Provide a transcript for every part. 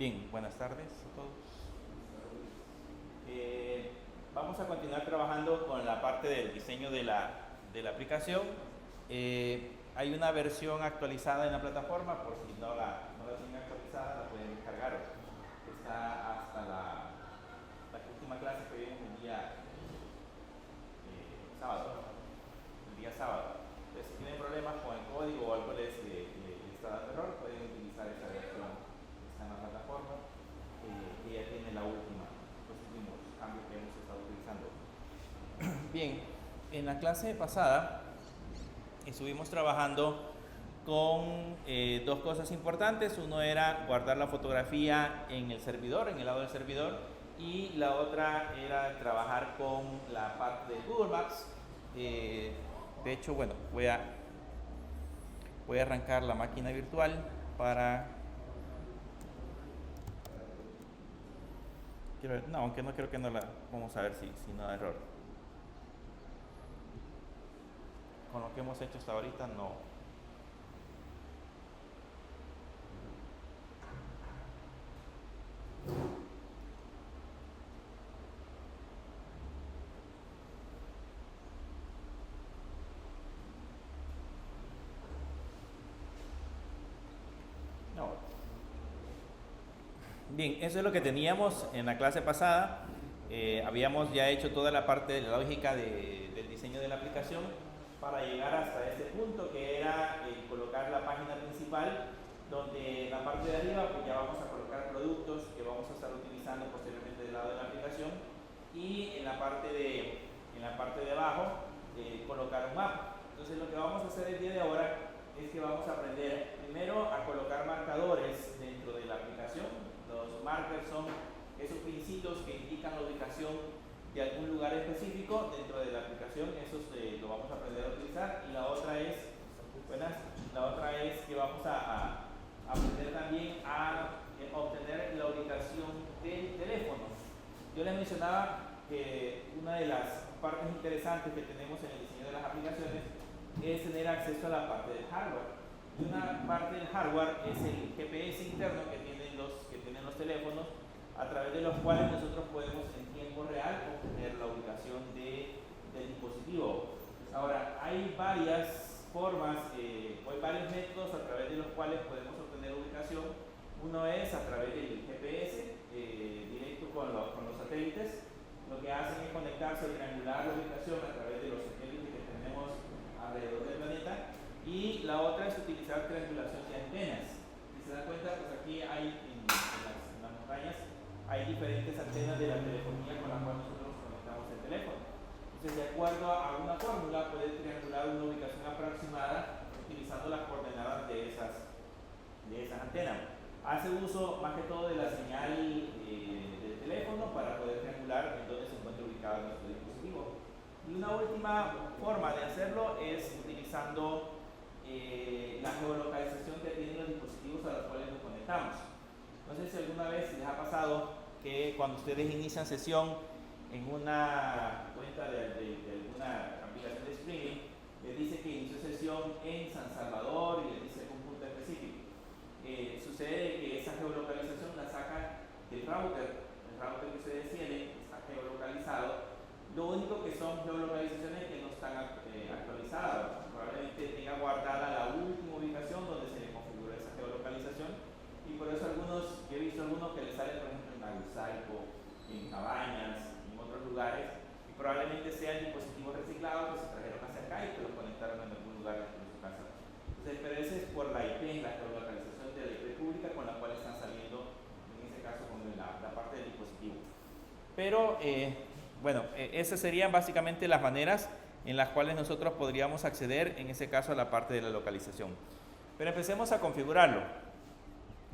Bien, buenas tardes a todos. Vamos a continuar trabajando con la parte del diseño de la aplicación. Hay una versión actualizada en la plataforma, por si no la tienen actualizada, la pueden descargar. Está hasta la última clase que vimos el día sábado. El día sábado. Entonces, si tienen problemas con el código o algo les está dando error, pueden utilizar esa versión que está en la plataforma, que ya tiene los últimos cambios que hemos estado utilizando. Bien, en la clase pasada estuvimos trabajando con dos cosas importantes. Uno era guardar la fotografía en el servidor, en el lado del servidor, y la otra era trabajar con la parte de Google Maps. De hecho, bueno, voy a arrancar la máquina virtual para... No, aunque no creo que no la... Vamos a ver si no da error. Con lo que hemos hecho hasta ahorita, no. Bien, eso es lo que teníamos en la clase pasada. Habíamos ya hecho toda la parte de la lógica del diseño de la aplicación para llegar hasta este punto, que era colocar la página principal, donde en la parte de arriba pues ya vamos a colocar productos que vamos a estar utilizando posteriormente del lado de la aplicación, y en la parte de abajo colocar un mapa. Entonces lo que vamos a hacer el día de ahora es que vamos a aprender primero a colocar marcadores dentro de la aplicación. Los markers son esos pincitos que indican la ubicación de algún lugar específico dentro de la aplicación. Esos lo vamos a aprender a utilizar. Y la otra es que vamos a aprender también a obtener la ubicación del teléfono. Yo les mencionaba que una de las partes interesantes que tenemos en el diseño de las aplicaciones es tener acceso a la parte del hardware. Y una parte del hardware es el GPS interno que tienen los teléfonos, a través de los cuales nosotros podemos en tiempo real obtener la ubicación del dispositivo. Ahora, hay varias formas, hay varios métodos a través de los cuales podemos obtener ubicación. Uno es a través del GPS, directo con los satélites. Lo que hacen es conectarse o triangular la ubicación a través de los satélites que tenemos alrededor del planeta. Y la otra es utilizar triangulación de antenas. Si se dan cuenta, pues aquí hay en las montañas hay diferentes antenas de la telefonía con las cuales nosotros conectamos el teléfono. Entonces, de acuerdo a una fórmula, puede triangular una ubicación aproximada utilizando las coordenadas de esas antenas. Hace uso más que todo de la señal del teléfono para poder triangular en dónde se encuentra ubicado nuestro dispositivo. Y una última forma de hacerlo es utilizando la geolocalización que tienen los dispositivos a los cuales nos conectamos. No sé si alguna vez les ha pasado que cuando ustedes inician sesión en una cuenta de alguna aplicación de streaming, les dice que inició sesión en San Salvador y les dice un punto específico. Sucede que esa geolocalización la sacan del router. El router que ustedes tienen está geolocalizado. Lo único que son geolocalizaciones que no están actualizadas. Probablemente tenga guardada la última ubicación donde se le configura esa geolocalización, y por eso yo he visto algunos que les salen, por ejemplo, en Nagusalco, en Cabañas, en otros lugares, y probablemente sean dispositivos reciclados que se trajeron hacia acá y que los conectaron en algún lugar de su casa. Entonces, pero ese es por la IP, la geolocalización de la IP pública con la cual están saliendo, en ese caso, con la parte del dispositivo. Pero bueno, esas serían básicamente las maneras en las cuales nosotros podríamos acceder, en ese caso, a la parte de la localización. Pero empecemos a configurarlo.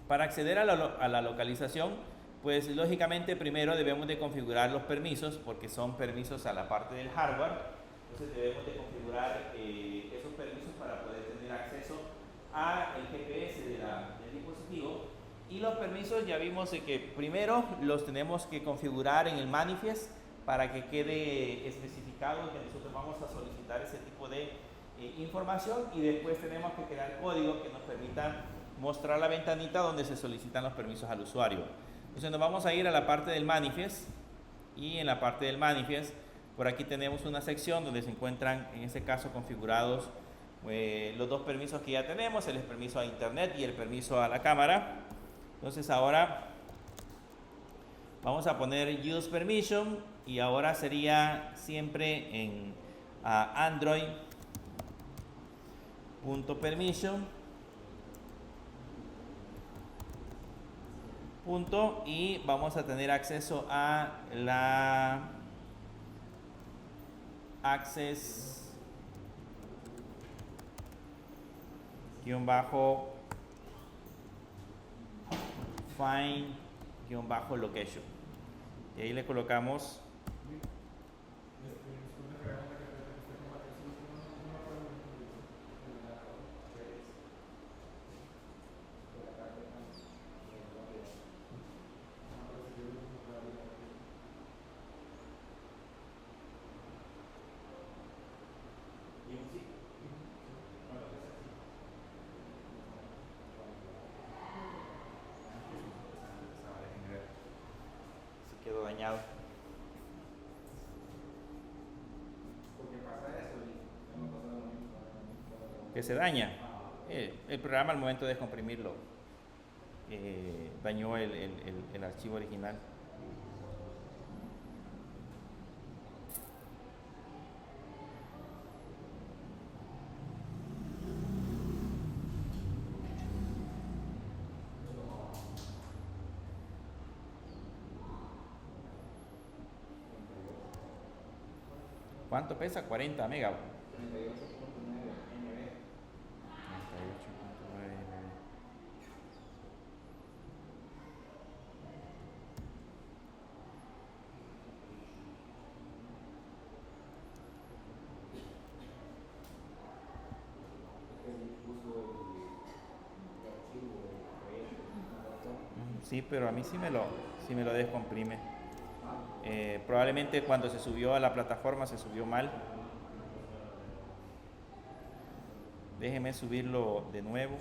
Para acceder a la localización, pues lógicamente primero debemos de configurar los permisos, porque son permisos a la parte del hardware. Entonces debemos de configurar esos permisos para poder tener acceso al GPS del dispositivo. Y los permisos ya vimos que primero los tenemos que configurar en el manifest para que quede especificado que nosotros vamos a solicitar ese tipo de información, y después tenemos que crear códigos que nos permitan mostrar la ventanita donde se solicitan los permisos al usuario. Entonces nos vamos a ir a la parte del manifest, y en la parte del manifest, por aquí tenemos una sección donde se encuentran, en este caso, configurados los dos permisos que ya tenemos, el permiso a internet y el permiso a la cámara. Entonces ahora vamos a poner use permission, y ahora sería siempre en android.permission y vamos a tener acceso a la access find location, y ahí le colocamos si quedó dañado. Que se daña. El programa al momento de descomprimirlo dañó el archivo original. ¿Cuánto pesa? 40 megas. 38.9 MB. Sí, pero a mí sí me lo descomprime. Probablemente cuando se subió a la plataforma se subió mal. Déjeme subirlo de nuevo.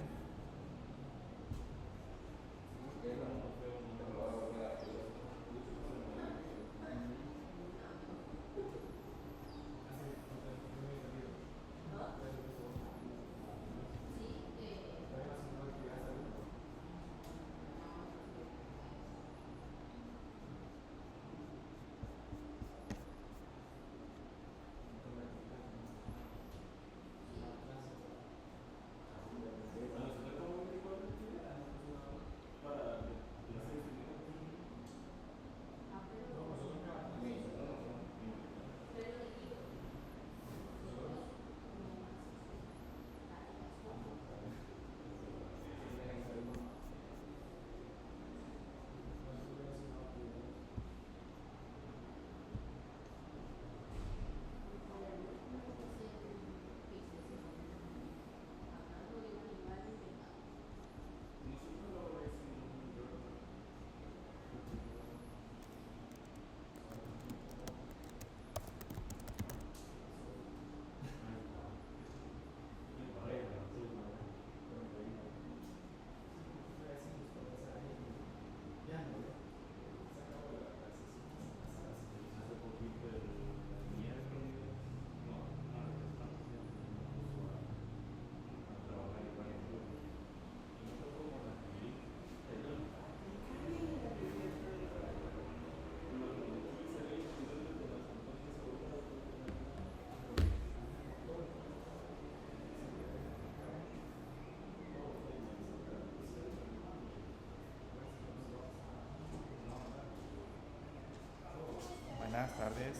Buenas tardes.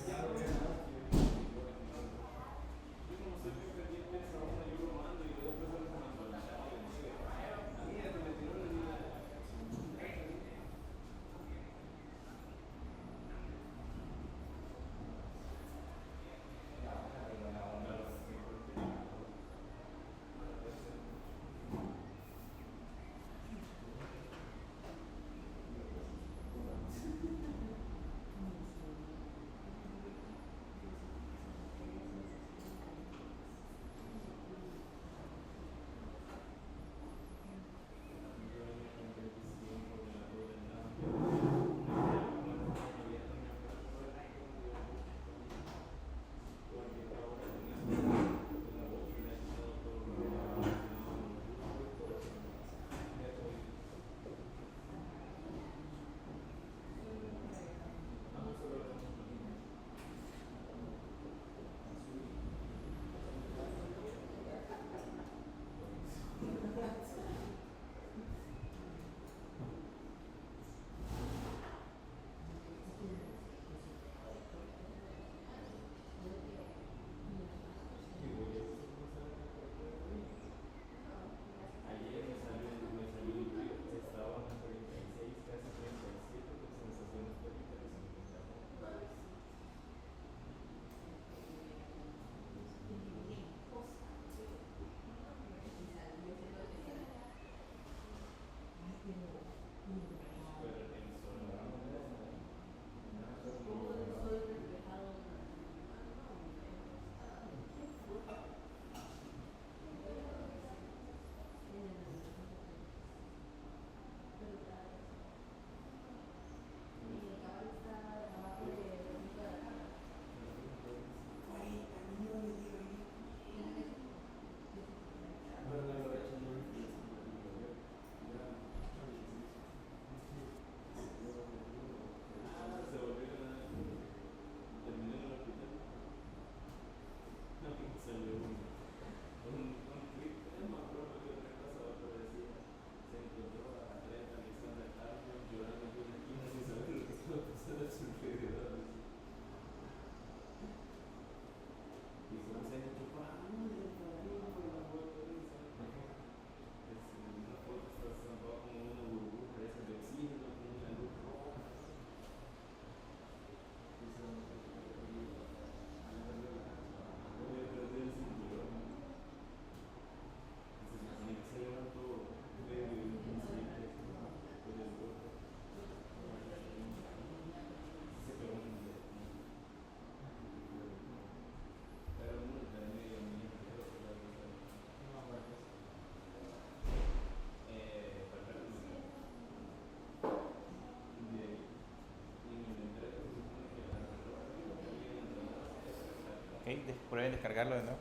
Prueben descargarlo de nuevo.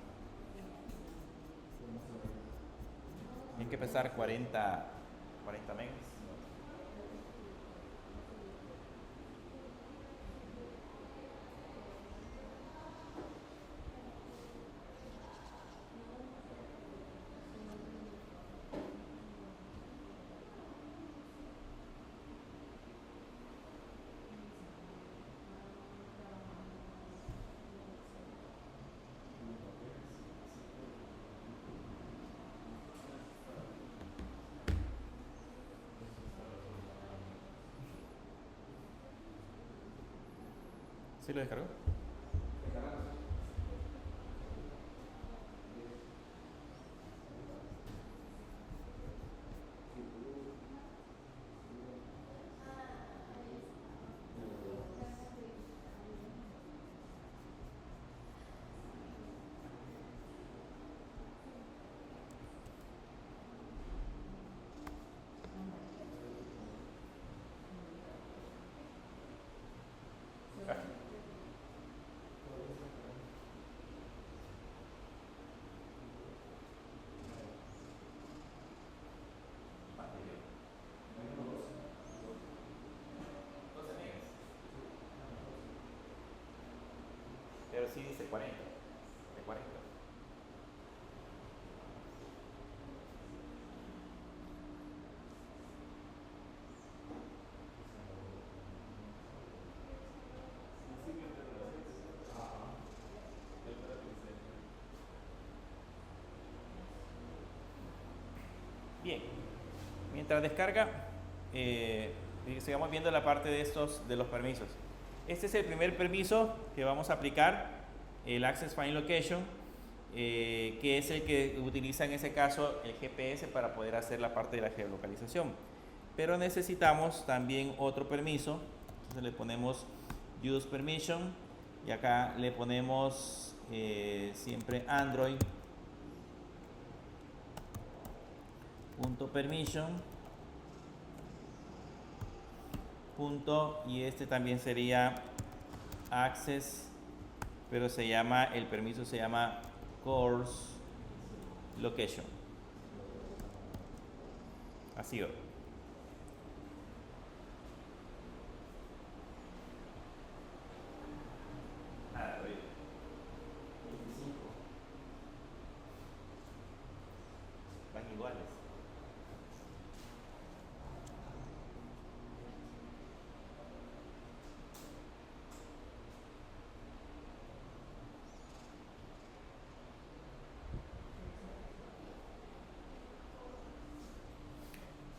Tienen que pesar 40 megas. ¿Sí lo descargó? Pero sí dice 40. De 40. Bien. Mientras descarga, sigamos viendo la parte de los permisos. Este es el primer permiso que vamos a aplicar, el Access Find Location, que es el que utiliza en ese caso el GPS para poder hacer la parte de la geolocalización. Pero necesitamos también otro permiso, entonces le ponemos Use Permission y acá le ponemos siempre Android .permission y este también sería access, pero el permiso se llama course location. Así va. Van iguales.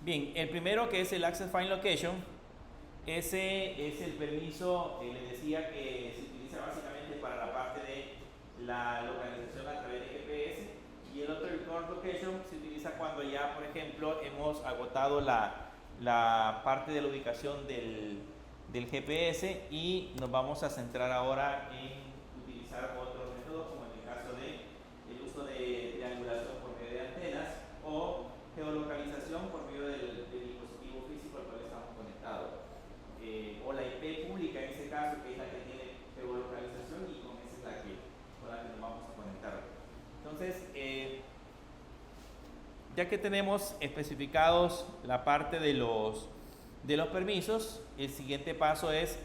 Bien, el primero, que es el Access Find Location, ese es el permiso, les decía, que se utiliza básicamente para la parte de la localización a través de GPS, y el otro, el Course Location, se utiliza cuando ya, por ejemplo, hemos agotado la parte de la ubicación del GPS y nos vamos a centrar ahora en utilizar otros métodos, como en el caso del uso de triangulación por medio de antenas o geolocalización por medio del dispositivo físico al cual estamos conectados, o la IP pública en ese caso, que es la que tiene geolocalización, y con esa es con la que nos vamos a conectar. Entonces, ya que tenemos especificados la parte de los permisos, el siguiente paso es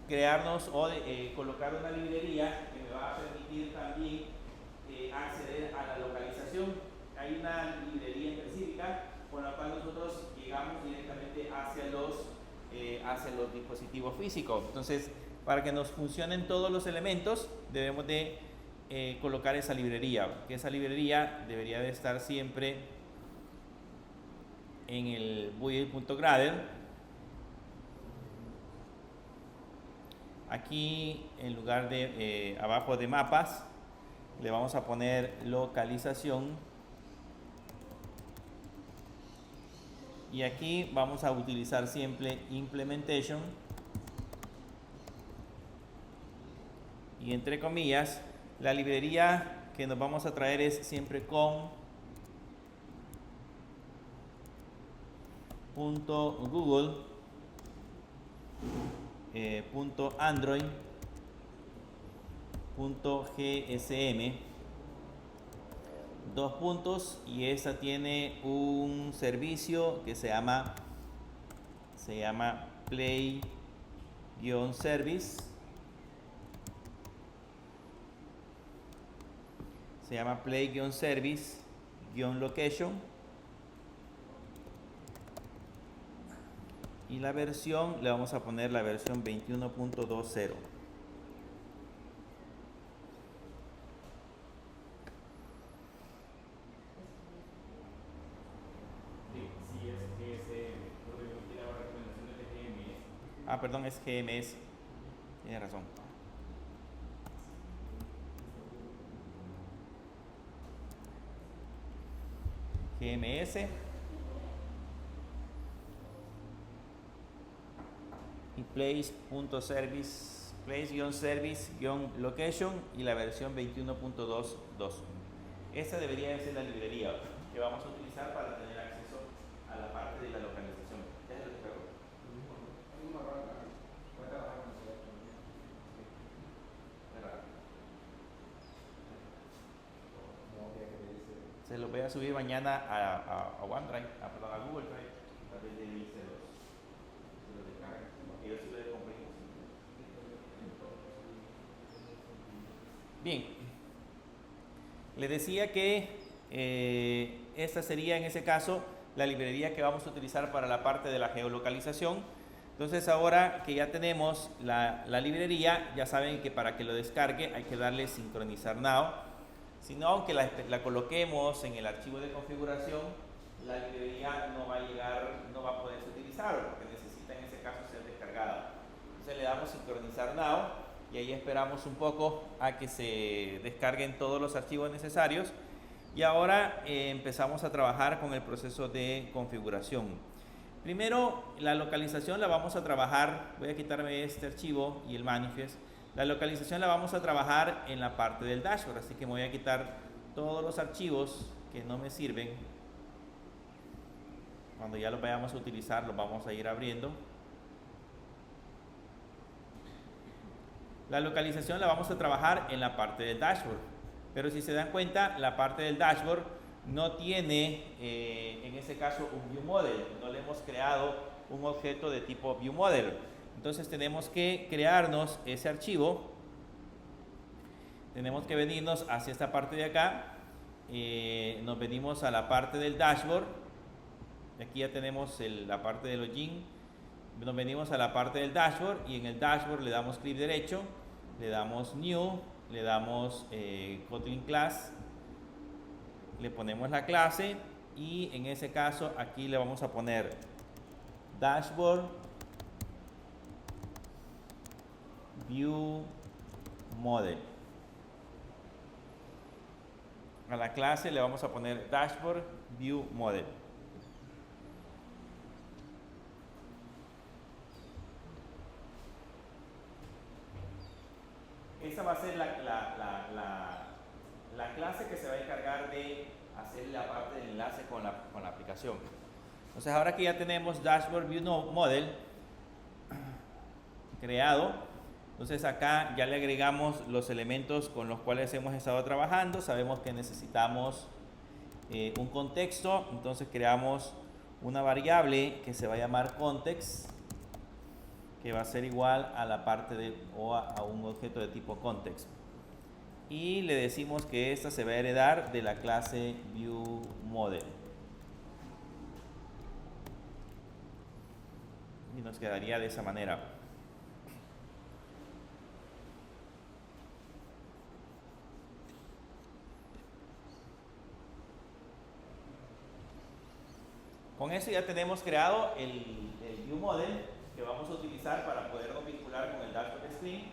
crearnos o colocar una librería que me va a permitir también acceder a la localización. Hay una librería específica con la cual nosotros llegamos directamente hacia los dispositivos físicos. Entonces, para que nos funcionen todos los elementos, debemos de colocar esa librería, que esa librería debería de estar siempre en el build.gradle. Aquí, en lugar de abajo de mapas, le vamos a poner localización, y aquí vamos a utilizar siempre implementation, y entre comillas la librería que nos vamos a traer es siempre con .google .android .gsm, dos puntos, y esta tiene un servicio que se llama play-service, play-service-location, y la versión le vamos a poner la versión 21.20. Perdón, es GMS. Tiene razón. GMS. Y place.service-location y la versión 21.22. Esta debería ser la librería que vamos a utilizar para tener acceso a la parte de la localización. ¿Ya se lo descargó? Se lo voy a subir mañana a OneDrive, a Google Drive. Tal vez de ahí se los descargan. Ellos sí lo comprimimos. Bien. Les decía que esta sería en ese caso la librería que vamos a utilizar para la parte de la geolocalización. Entonces ahora que ya tenemos la librería, ya saben que para que lo descargue hay que darle sincronizar now. Si no, aunque la coloquemos en el archivo de configuración, la librería no va a llegar, no va a poderse utilizar porque necesita en ese caso ser descargada. Entonces le damos sincronizar now y ahí esperamos un poco a que se descarguen todos los archivos necesarios. Y ahora empezamos a trabajar con el proceso de configuración. Primero, la localización la vamos a trabajar, voy a quitarme este archivo y el manifest. La localización la vamos a trabajar en la parte del dashboard, así que me voy a quitar todos los archivos que no me sirven. Cuando ya los vayamos a utilizar, los vamos a ir abriendo. La localización la vamos a trabajar en la parte del dashboard, pero si se dan cuenta, la parte del dashboard no tiene, en ese caso, un viewModel. No le hemos creado un objeto de tipo viewModel. Entonces tenemos que crearnos ese archivo. Tenemos que venirnos hacia esta parte de acá. Nos venimos a la parte del dashboard. Aquí ya tenemos la parte de login. Nos venimos a la parte del dashboard y en el dashboard le damos clic derecho, le damos new, le damos Kotlin class, le ponemos la clase y en ese caso aquí le vamos a poner dashboard view model. A la clase le vamos a poner dashboard view model. Esa va a ser la clase que se va a encargar de hacer la parte del enlace con la aplicación. Entonces ahora que ya tenemos dashboard view model creado, entonces acá ya le agregamos los elementos con los cuales hemos estado trabajando. Sabemos que necesitamos un contexto, entonces creamos una variable que se va a llamar context, que va a ser igual a la parte de o a un objeto de tipo context. Y le decimos que esta se va a heredar de la clase viewModel. Y nos quedaría de esa manera. Con eso ya tenemos creado el viewModel que vamos a utilizar para podernos vincular con el dashboard screen.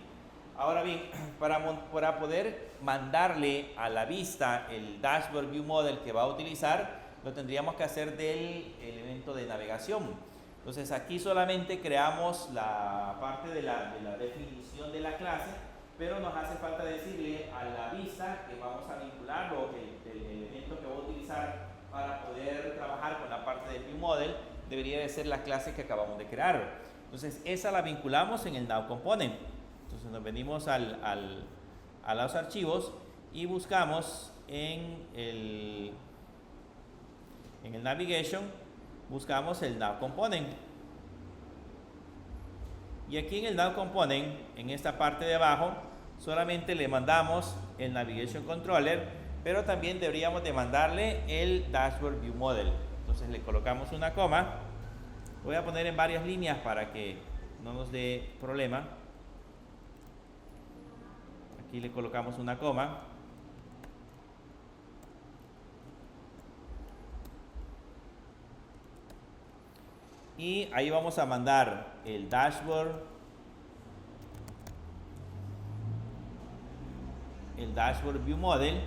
Ahora bien, para poder mandarle a la vista el dashboard viewModel que va a utilizar, lo tendríamos que hacer del elemento de navegación. Entonces aquí solamente creamos la parte de la definición de la clase, pero nos hace falta decirle a la vista que vamos a vincularlo, el elemento que va a utilizar para poder trabajar con la parte del viewModel debería de ser la clase que acabamos de crear. Entonces esa la vinculamos en el NowComponent. Entonces nos venimos a a los archivos y buscamos en el Navigation, buscamos el Nav Component. Y aquí en el Nav Component, en esta parte de abajo, solamente le mandamos el Navigation Controller, pero también deberíamos de mandarle el Dashboard View Model. Entonces le colocamos una coma. Voy a poner en varias líneas para que no nos dé problema. Aquí le colocamos una coma. Y ahí vamos a mandar el Dashboard View Model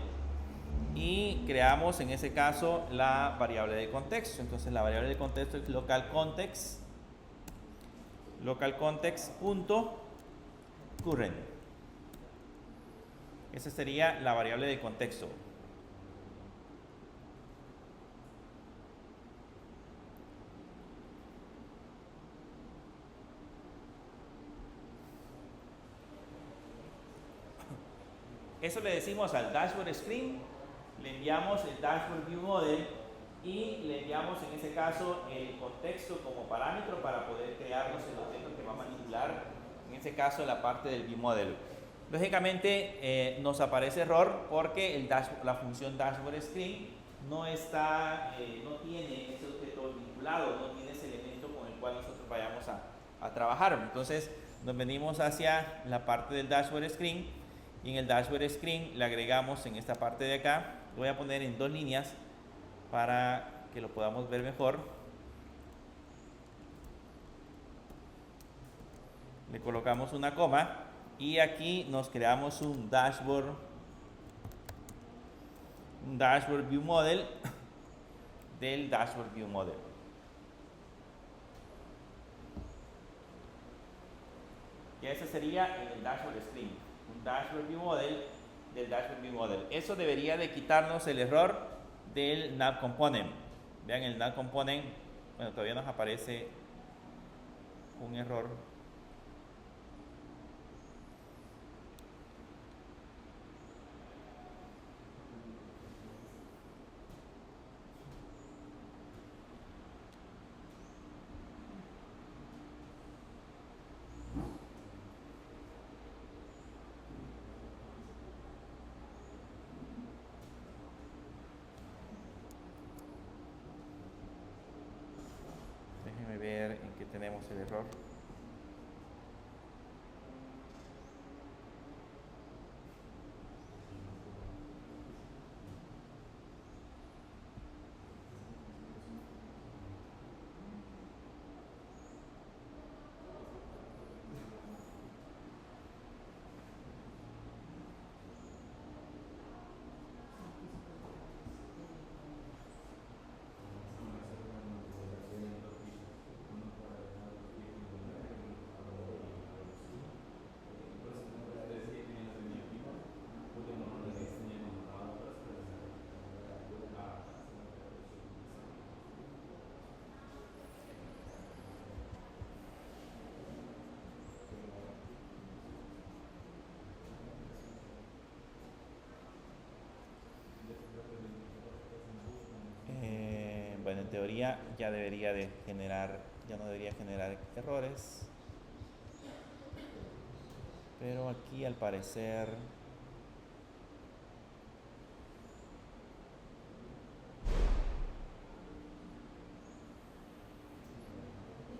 y creamos en ese caso la variable de contexto. Entonces la variable de contexto es local context.current. Esa sería la variable de contexto. Eso le decimos al Dashboard Screen, le enviamos el Dashboard View Model y le enviamos en ese caso el contexto como parámetro para poder crearnos el objeto que va a manipular, en ese caso la parte del View Model. Lógicamente nos aparece error porque la función Dashboard Screen no tiene ese objeto vinculado, no tiene ese elemento con el cual nosotros vayamos a trabajar. Entonces nos venimos hacia la parte del Dashboard Screen. Y en el Dashboard Screen le agregamos en esta parte de acá, lo voy a poner en 2 líneas para que lo podamos ver mejor. Le colocamos una coma y aquí nos creamos un Dashboard View Model del Dashboard View Model. Y ese sería en el Dashboard Screen. Un Dashboard View Model del Dashboard View Model. Eso debería de quitarnos el error del Nav Component. Vean el Nav Component, bueno, todavía nos aparece un error. Déjenme ver en qué tenemos el error. Bueno, en teoría ya no debería generar errores, pero aquí al parecer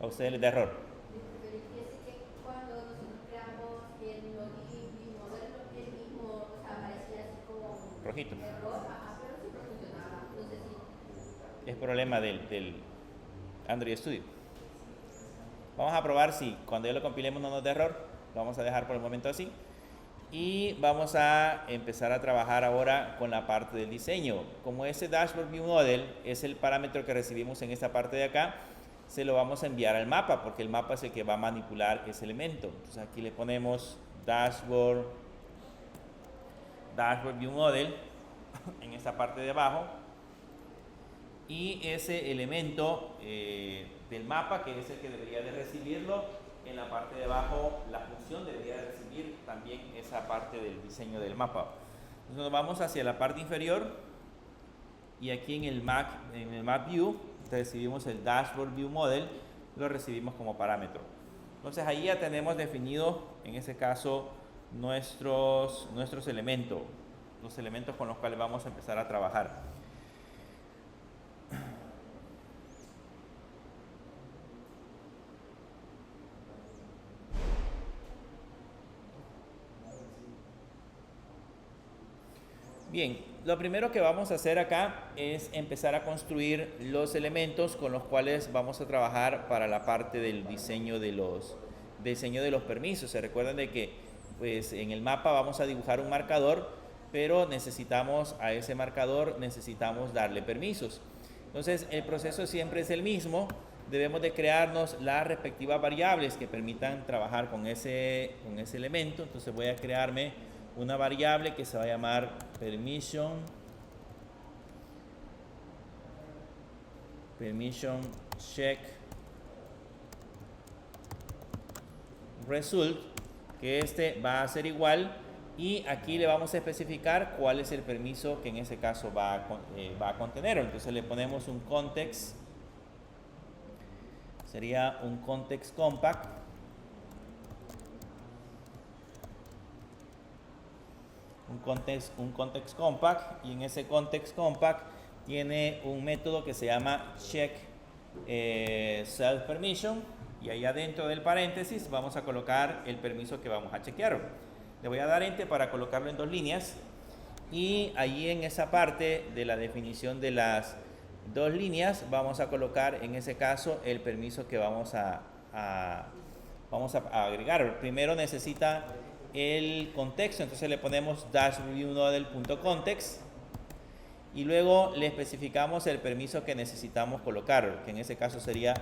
a ustedes les da error. Cuando nosotros creamos el login modelo, el mismo aparecía así como Rojito. error, pero siempre funcionaba. No sé si Es problema del Android Studio. Vamos a probar si cuando ya lo compilemos no nos da error. Lo vamos a dejar por el momento así. Y vamos a empezar a trabajar ahora con la parte del diseño. Como ese Dashboard View Model es el parámetro que recibimos en esta parte de acá, se lo vamos a enviar al mapa, porque el mapa es el que va a manipular ese elemento. Entonces aquí le ponemos Dashboard View Model en esta parte de abajo. Y ese elemento del mapa, que es el que debería de recibirlo, en la parte de abajo la función debería de recibir también esa parte del diseño del mapa. Entonces nos vamos hacia la parte inferior y aquí en el Map View recibimos el Dashboard View Model, lo recibimos como parámetro. Entonces ahí ya tenemos definido en ese caso nuestros elementos, los elementos con los cuales vamos a empezar a trabajar. Bien, lo primero que vamos a hacer acá es empezar a construir los elementos con los cuales vamos a trabajar para la parte del diseño de los permisos. Se recuerdan de que pues, en el mapa vamos a dibujar un marcador, pero necesitamos a ese marcador darle permisos. Entonces el proceso siempre es el mismo. Debemos de crearnos las respectivas variables que permitan trabajar con ese elemento. Entonces voy a crearme una variable que se va a llamar permission check result, que va a ser igual, y aquí le vamos a especificar cuál es el permiso que en ese caso va a contener. Entonces le ponemos un context, sería un context compact, un context compact, y en ese context compact tiene un método que se llama check self permission, y ahí adentro del paréntesis vamos a colocar el permiso que vamos a chequear. Le voy a dar enter para colocarlo en 2 líneas, y ahí en esa parte de la definición de las 2 líneas vamos a colocar en ese caso el permiso que vamos a agregar. Primero necesita el contexto, entonces le ponemos dashviewModel.context y luego le especificamos el permiso que necesitamos colocar, que en ese caso sería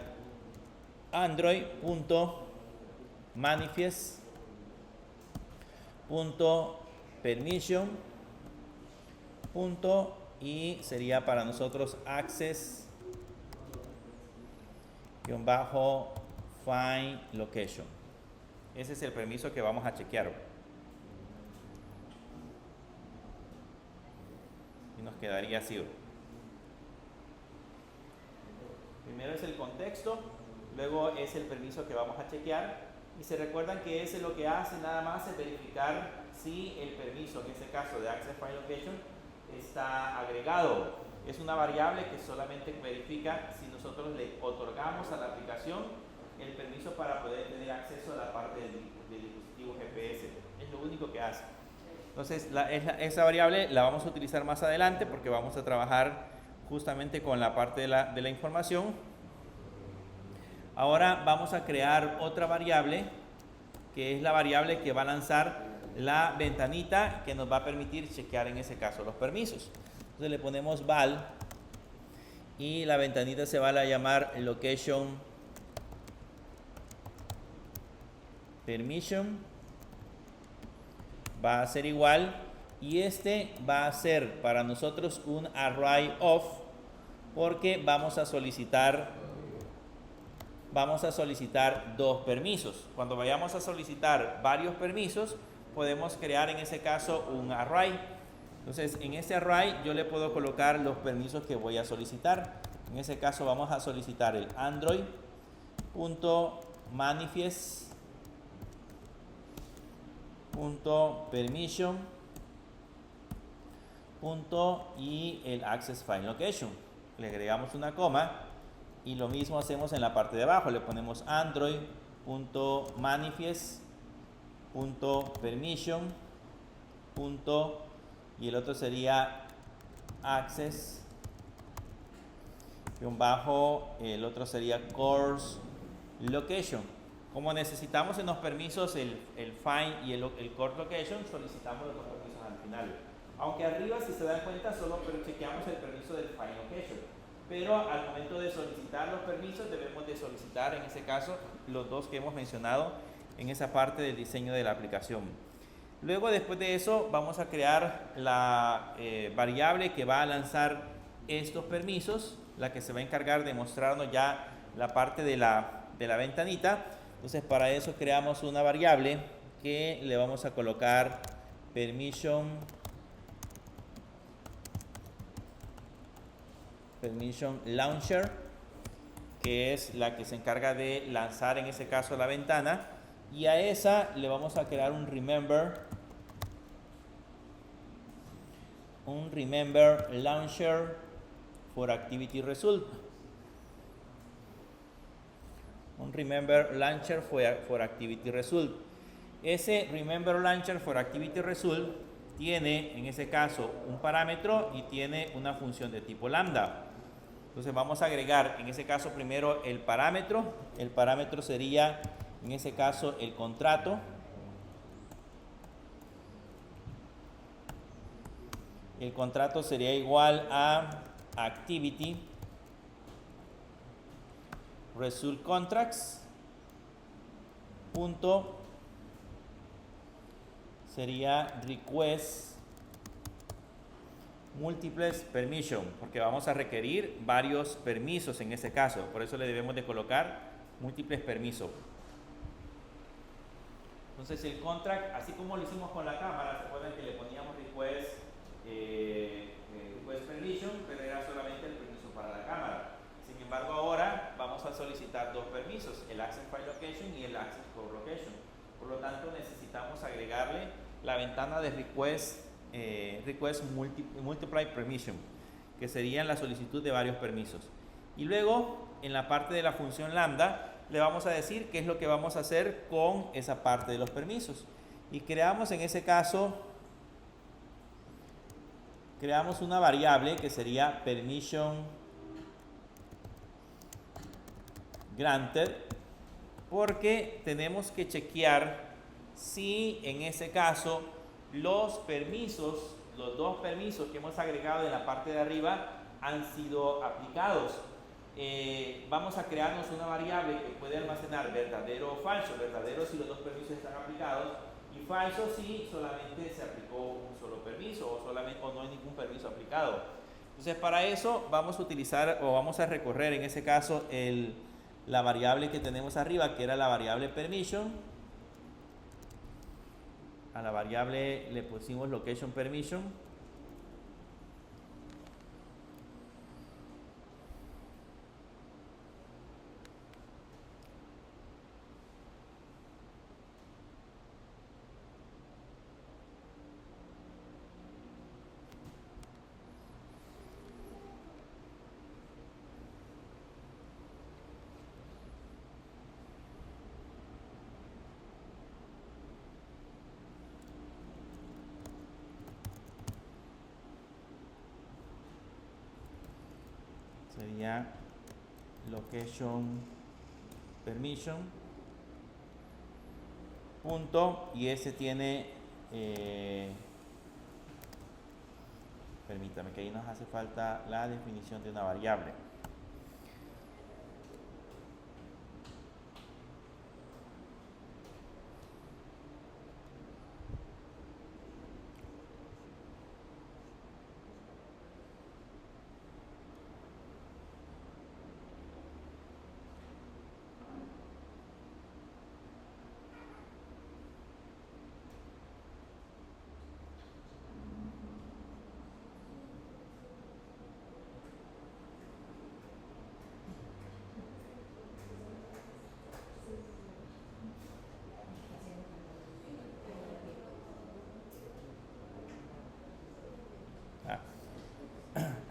Android.manifest.permission. Y sería para nosotros access-find location. Ese es el permiso que vamos a chequear. Y nos quedaría así. Primero es el contexto, luego es el permiso que vamos a chequear. Y se recuerdan que ese lo que hace nada más es verificar si el permiso, en este caso de access-find location, está agregado. Es una variable que solamente verifica si nosotros le otorgamos a la aplicación el permiso para poder tener acceso a la parte del dispositivo GPS. Es lo único que hace. Entonces esa variable la vamos a utilizar más adelante porque vamos a trabajar justamente con la parte de la información. Ahora vamos a crear otra variable, que es la variable que va a lanzar la ventanita que nos va a permitir chequear en ese caso los permisos. Entonces le ponemos val y la ventanita se va a llamar location permission, va a ser igual, y este va a ser para nosotros un array of, porque vamos a solicitar 2 permisos. Cuando vayamos a solicitar varios permisos, podemos crear en ese caso un array. Entonces en este array yo le puedo colocar los permisos que voy a solicitar. En ese caso vamos a solicitar el Android.manifest.permission y el access-find location. Le agregamos una coma y lo mismo hacemos en la parte de abajo. Le ponemos Android.manifest.permission y el otro sería access el otro sería course location. Como necesitamos en los permisos el find y el course location, solicitamos los 2 permisos al final. Aunque arriba, si se dan cuenta, solo chequeamos el permiso del find location. Pero al momento de solicitar los permisos, debemos de solicitar en ese caso los 2 que hemos mencionado en esa parte del diseño de la aplicación. Luego, después de eso, vamos a crear la variable que va a lanzar estos permisos, la que se va a encargar de mostrarnos ya la parte de la ventanita. Entonces para eso creamos una variable que le vamos a colocar permission launcher, que es la que se encarga de lanzar en ese caso la ventana, y a esa le vamos a crear un remember launcher for activity result. Un remember launcher for activity result. Ese remember launcher for activity result tiene en ese caso un parámetro y tiene una función de tipo lambda. Entonces vamos a agregar en ese caso primero el parámetro. El parámetro sería en ese caso el contrato. El contrato sería igual a activity result contracts punto sería request múltiples permission, porque vamos a requerir varios permisos en ese caso, por eso le debemos de colocar múltiples permisos. Entonces el contract, así como lo hicimos con la cámara, se acuerdan que le poníamos request permission, pero era solamente el permiso para la cámara. Sin embargo, ahora vamos a solicitar dos permisos, el access file location y el access code location. Por lo tanto, necesitamos agregarle la ventana de request multiply permission, que serían la solicitud de varios permisos. Y luego, en la parte de la función lambda, le vamos a decir qué es lo que vamos a hacer con esa parte de los permisos. Y creamos en ese caso, creamos una variable que sería permission granted, porque tenemos que chequear si en ese caso los permisos, los dos permisos que hemos agregado en la parte de arriba han sido aplicados. Vamos a crearnos una variable que puede almacenar verdadero o falso. Verdadero si los dos permisos están aplicados y falso si solamente se aplicó un solo permiso o no hay ningún permiso aplicado. Entonces para eso vamos a utilizar o vamos a recorrer en ese caso la variable que tenemos arriba, que era la variable permission. A la variable le pusimos location permission. Sería location permission punto, y ese tiene permítame que ahí nos hace falta la definición de una variable.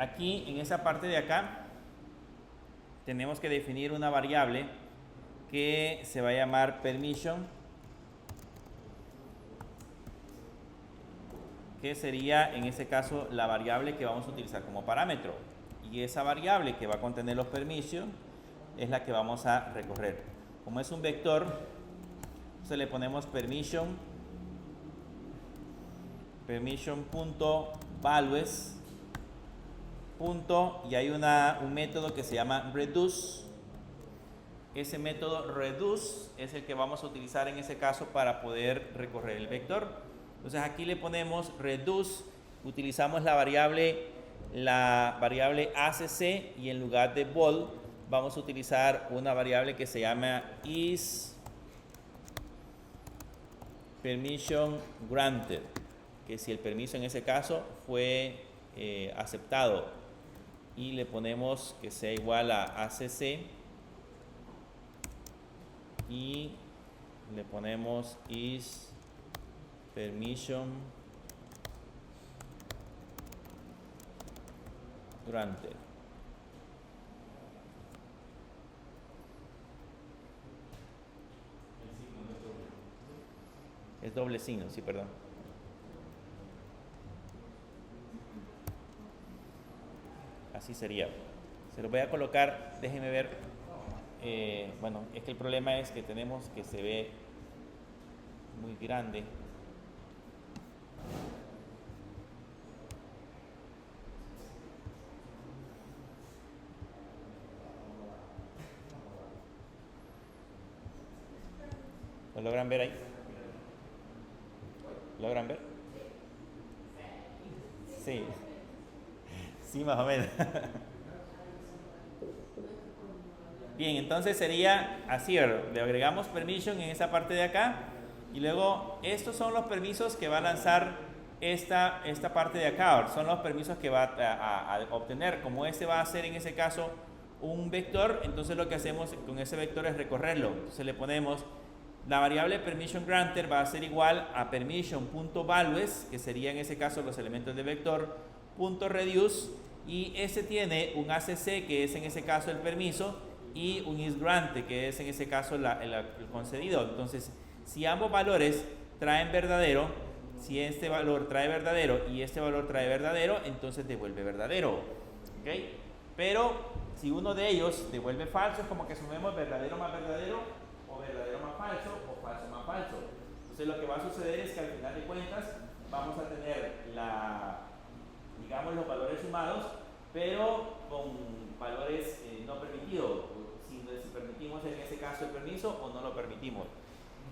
Aquí en esa parte de acá tenemos que definir una variable que se va a llamar permission, que sería en ese caso la variable que vamos a utilizar como parámetro, y esa variable que va a contener los permisos es la que vamos a recorrer. Como es un vector, entonces le ponemos permission.values punto, y hay un método que se llama reduce. Ese método reduce es el que vamos a utilizar en ese caso para poder recorrer el vector. Entonces aquí le ponemos reduce, utilizamos la variable ACC, y en lugar de bool vamos a utilizar una variable que se llama is permission granted, que si el permiso en ese caso fue aceptado, y le ponemos que sea igual a ACC y le ponemos is permission granted. Es doble signo, sí, perdón. Así sería. Se lo voy a colocar, déjenme ver. Bueno, es que el problema es que tenemos que se ve muy grande. ¿Lo logran ver ahí? ¿Logran ver? Sí. Sí, más o menos. Bien, entonces sería así, le agregamos permission en esa parte de acá y luego estos son los permisos que va a lanzar esta parte de acá, son los permisos que va a obtener. Como este va a ser en ese caso un vector, entonces lo que hacemos con ese vector es recorrerlo. Entonces le ponemos la variable permission granted va a ser igual a permission.values, que sería en ese caso los elementos del vector, .reduce, y ese tiene un ACC, que es en ese caso el permiso, y un isGranted, que es en ese caso el concedido. Entonces, si ambos valores traen verdadero, si este valor trae verdadero y este valor trae verdadero, entonces devuelve verdadero. ¿Okay? Pero si uno de ellos devuelve falso, es como que sumemos verdadero más verdadero, o verdadero más falso, o falso más falso. Entonces lo que va a suceder es que al final de cuentas vamos a tener digamos los valores sumados, pero con valores no permitidos, si permitimos en ese caso el permiso o no lo permitimos.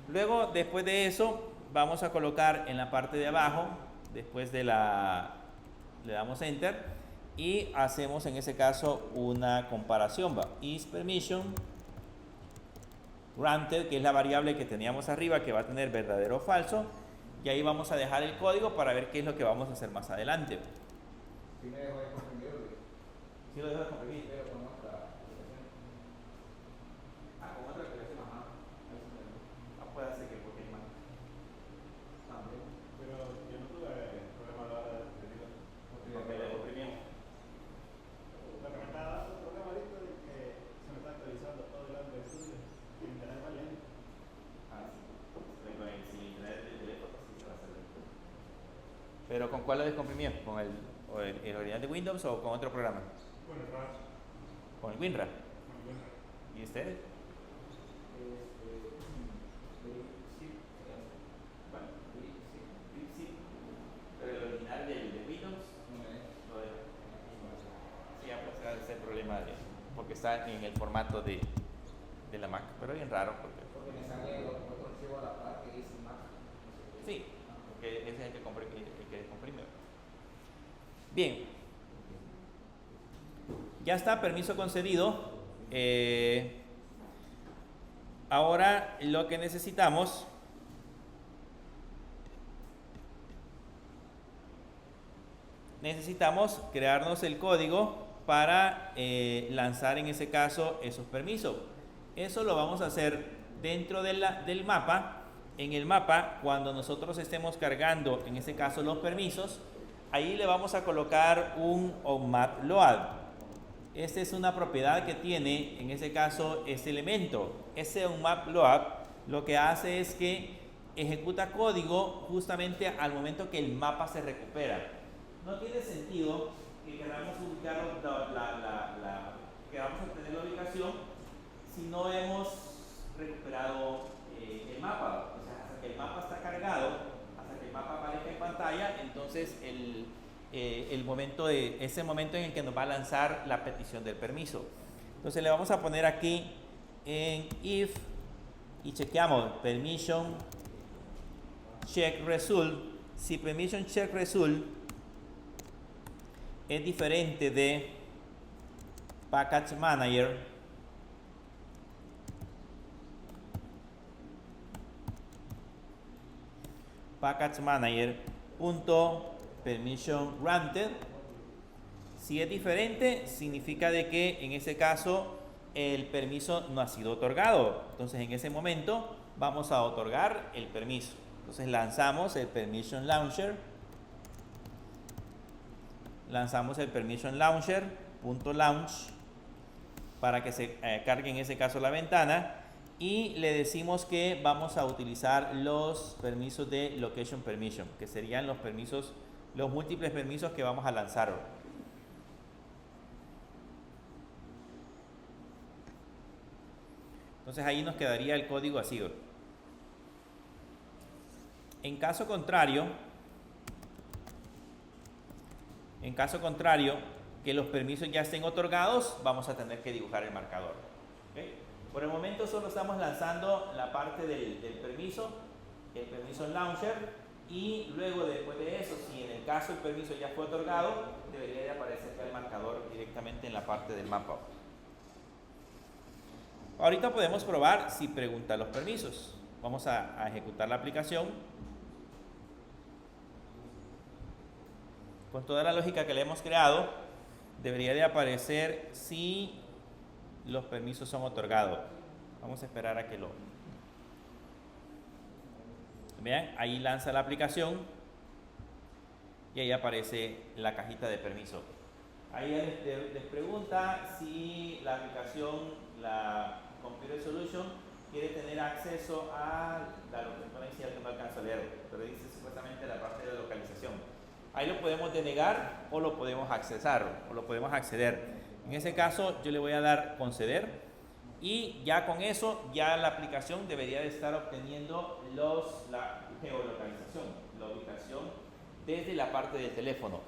Luego, después de eso, vamos a colocar en la parte de abajo, después de le damos enter y hacemos en ese caso una comparación. Is permission granted, que es la variable que teníamos arriba, que va a tener verdadero o falso, y ahí vamos a dejar el código para ver qué es lo que vamos a hacer más adelante. ¿Sí me dejó de comprimir? ¿Sí lo dejo de comprimir? Pero con otra aplicación. Con otra aplicación, ajá. Puede ser que porque hay más. También. Pero yo no tuve problema a la hora de escribirlo. Porque le comprimimos. Lo que me está dando el problema ahorita es que se me está actualizando todo el año de estudio. Y el internet va lento. Sí. Sin internet del teléfono sí se va a hacer lento. ¿Pero con cuál lo descomprimió? ¿Con el original de Windows o con otro programa? Bueno, RAS. ¿Con el WinRAR? Muy bueno. ¿Y ustedes? Sí. Bueno, sí. Pero el original de Windows lo deja. Sí, pues ese es el problema porque está en el formato de la Mac, pero es bien raro porque Porque me sale otro archivo a la par que dice Mac. sí, porque ese es el que descomprime. Bien, ya está, permiso concedido. Ahora lo que necesitamos crearnos el código para lanzar en ese caso esos permisos. Eso lo vamos a hacer dentro del mapa. En el mapa, cuando nosotros estemos cargando en ese caso los permisos, ahí le vamos a colocar un onMapLoad. Esta es una propiedad que tiene en ese caso este elemento. Ese onMapLoad lo que hace es que ejecuta código justamente al momento que el mapa se recupera. No tiene sentido que queramos ubicar queramos obtener la ubicación si no hemos recuperado el mapa. O sea, hasta que el mapa está cargado, hasta que el mapa aparezca en pantalla, entonces ese momento en el que nos va a lanzar la petición del permiso. Entonces le vamos a poner aquí en if y chequeamos permission check result. Si permission check result es diferente de package manager, package-manager.permission-granted. Si es diferente, significa de que en ese caso el permiso no ha sido otorgado. Entonces en ese momento vamos a otorgar el permiso. Entonces lanzamos el permission launcher. Lanzamos el permission launcher.launch para que se cargue en ese caso la ventana. Y le decimos que vamos a utilizar los permisos de location permission, que serían los permisos, los múltiples permisos que vamos a lanzar. Entonces ahí nos quedaría el código así. En caso contrario, que los permisos ya estén otorgados, vamos a tener que dibujar el marcador. ¿Okay? Por el momento solo estamos lanzando la parte del permiso, el permiso launcher, y luego después de eso, si en el caso el permiso ya fue otorgado, debería de aparecer el marcador directamente en la parte del mapa. Ahorita podemos probar si pregunta los permisos. Vamos a ejecutar la aplicación. Con toda la lógica que le hemos creado, debería de aparecer si los permisos son otorgados. Vamos a esperar a que lo... Vean, ahí lanza la aplicación y ahí aparece la cajita de permiso. Ahí les pregunta si la aplicación, la Computer Solution, quiere tener acceso a la localización, que no alcanzo a leer, pero dice supuestamente la parte de la localización. Ahí lo podemos denegar o lo podemos acceder. En ese caso yo le voy a dar conceder y ya con eso ya la aplicación debería de estar obteniendo la geolocalización, la ubicación desde la parte del teléfono.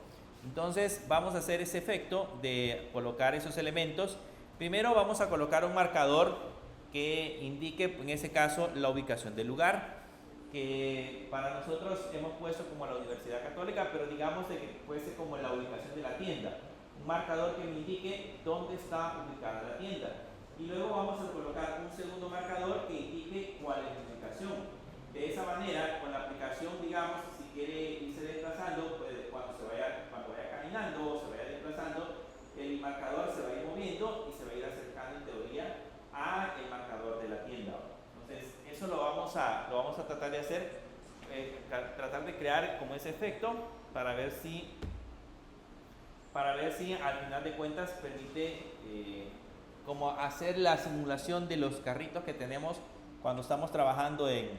Entonces vamos a hacer ese efecto de colocar esos elementos. Primero vamos a colocar un marcador que indique en ese caso la ubicación del lugar, que para nosotros hemos puesto como la Universidad Católica, pero digamos de que fuese como la ubicación de la tienda. Un marcador que me indique dónde está ubicada la tienda. Y luego vamos a colocar un segundo marcador que indique cuál es la ubicación. De esa manera, con la aplicación, digamos, si quiere irse desplazando, pues cuando vaya caminando o se vaya desplazando, el marcador se va a ir moviendo y se va a ir acercando en teoría al marcador de la tienda. Entonces, eso lo vamos a tratar de hacer, tratar de crear como ese efecto para ver si al final de cuentas permite como hacer la simulación de los carritos que tenemos cuando estamos trabajando en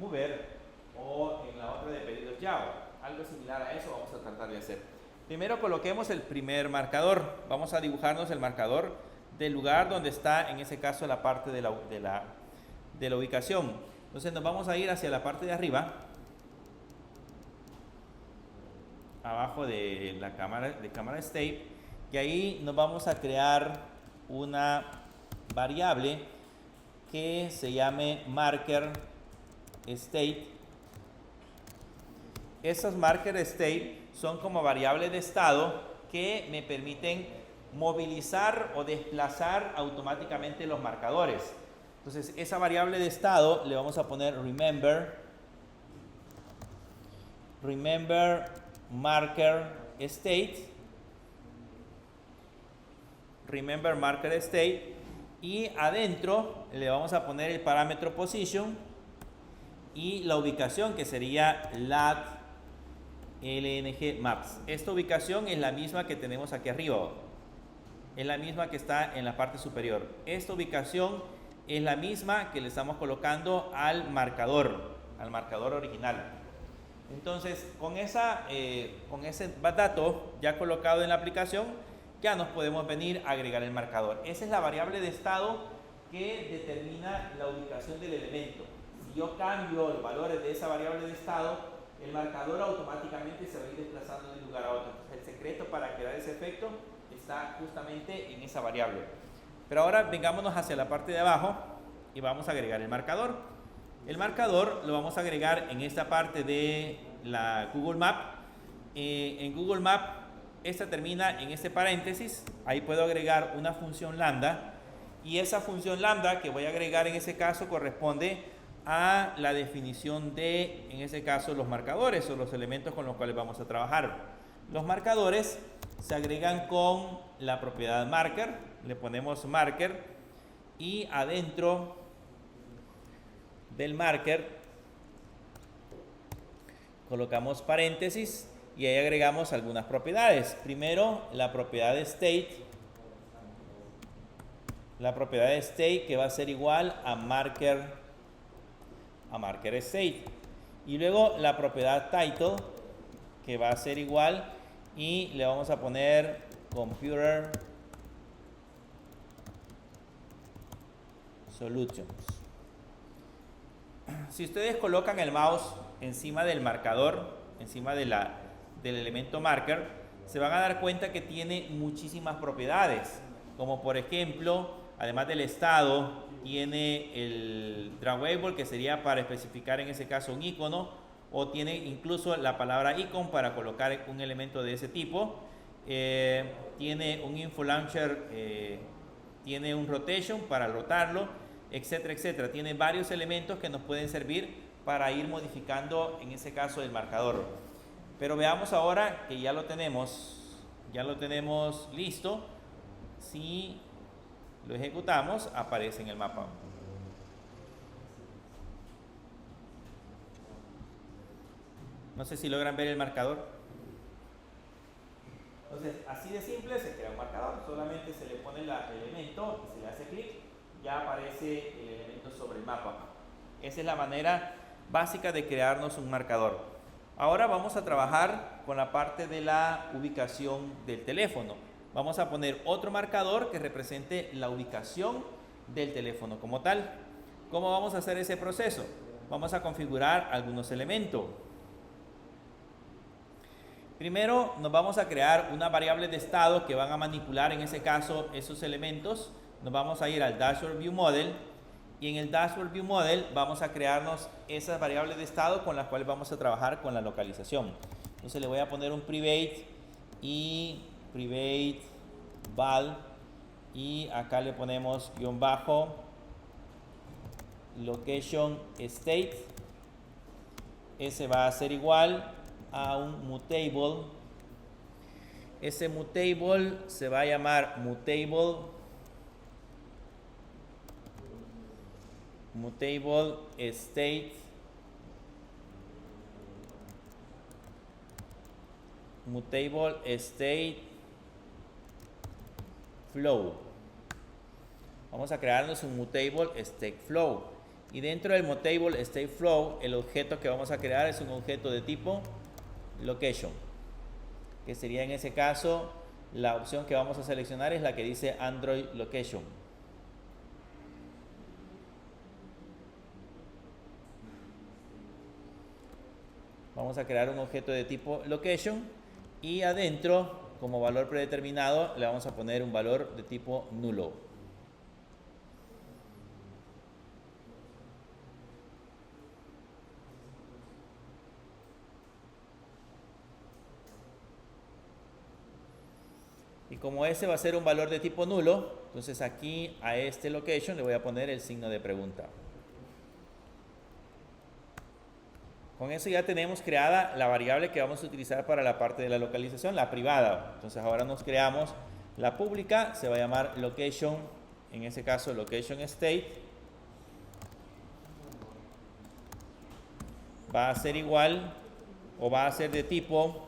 Mover o en la otra de pedidos Java. Algo similar a eso vamos a tratar de hacer. Primero coloquemos el primer marcador. Vamos a dibujarnos el marcador del lugar donde está en ese caso la parte de la ubicación. Entonces nos vamos a ir hacia la parte de arriba, abajo de la cámara state, y ahí nos vamos a crear una variable que se llame marker state. Esas marker state son como variables de estado que me permiten movilizar o desplazar automáticamente los marcadores. Entonces esa variable de estado le vamos a poner remember marker state, y adentro le vamos a poner el parámetro position y la ubicación, que sería lat lng maps. Esta ubicación es la misma que tenemos aquí arriba, es la misma que está en la parte superior. Esta ubicación es la misma que le estamos colocando al marcador original. Entonces con ese dato ya colocado en la aplicación, ya nos podemos venir a agregar el marcador. Esa es la variable de estado que determina la ubicación del elemento. Si yo cambio los valores de esa variable de estado, el marcador automáticamente se va a ir desplazando de un lugar a otro. Entonces, el secreto para crear ese efecto está justamente en esa variable. Pero ahora vengámonos hacia la parte de abajo y vamos a agregar el marcador. El marcador lo vamos a agregar en esta parte de la Google Map. En Google Map, esta termina en este paréntesis. Ahí puedo agregar una función lambda, y esa función lambda que voy a agregar en ese caso corresponde a la definición de, en ese caso, los marcadores o los elementos con los cuales vamos a trabajar. Los marcadores se agregan con la propiedad marker, le ponemos marker y adentro del marker colocamos paréntesis y ahí agregamos algunas propiedades. Primero, la propiedad de state. La propiedad de state que va a ser igual a marker state. Y luego la propiedad title que va a ser igual y le vamos a poner computer solutions. Si ustedes colocan el mouse encima del marcador, encima del elemento marker, se van a dar cuenta que tiene muchísimas propiedades, como por ejemplo, además del estado, tiene el drawable, que sería para especificar en ese caso un icono, o tiene incluso la palabra icon para colocar un elemento de ese tipo. Tiene un info launcher, tiene un rotation para rotarlo, etcétera, etcétera. Tiene varios elementos que nos pueden servir para ir modificando en ese caso el marcador. Pero veamos ahora que ya lo tenemos listo. Si lo ejecutamos, aparece en el mapa. No sé si logran ver el marcador. Entonces, así de simple se crea un marcador. Solamente se le pone el elemento y se le hace clic, ya aparece el elemento sobre el mapa. Esa es la manera básica de crearnos un marcador. Ahora vamos a trabajar con la parte de la ubicación del teléfono. Vamos a poner otro marcador que represente la ubicación del teléfono como tal. ¿Cómo vamos a hacer ese proceso? Vamos a configurar algunos elementos. Primero nos vamos a crear una variable de estado que van a manipular en ese caso esos elementos. Nos vamos a ir al Dashboard View Model y en el Dashboard View Model vamos a crearnos esas variables de estado con las cuales vamos a trabajar con la localización. Entonces le voy a poner un private y private val y acá le ponemos guión bajo location state. Ese va a ser igual a un mutable. Ese mutable se va a llamar mutable state flow. Vamos a crearnos un mutable state flow y dentro del mutable state flow el objeto que vamos a crear es un objeto de tipo location, que sería en ese caso la opción que vamos a seleccionar es la que dice Android Location. Vamos a crear un objeto de tipo location y adentro, como valor predeterminado, le vamos a poner un valor de tipo nulo. Y como ese va a ser un valor de tipo nulo, entonces aquí a este location le voy a poner el signo de pregunta. Con eso ya tenemos creada la variable que vamos a utilizar para la parte de la localización, la privada. Entonces ahora nos creamos la pública, se va a llamar location, en ese caso location state. Va a ser igual o va a ser de tipo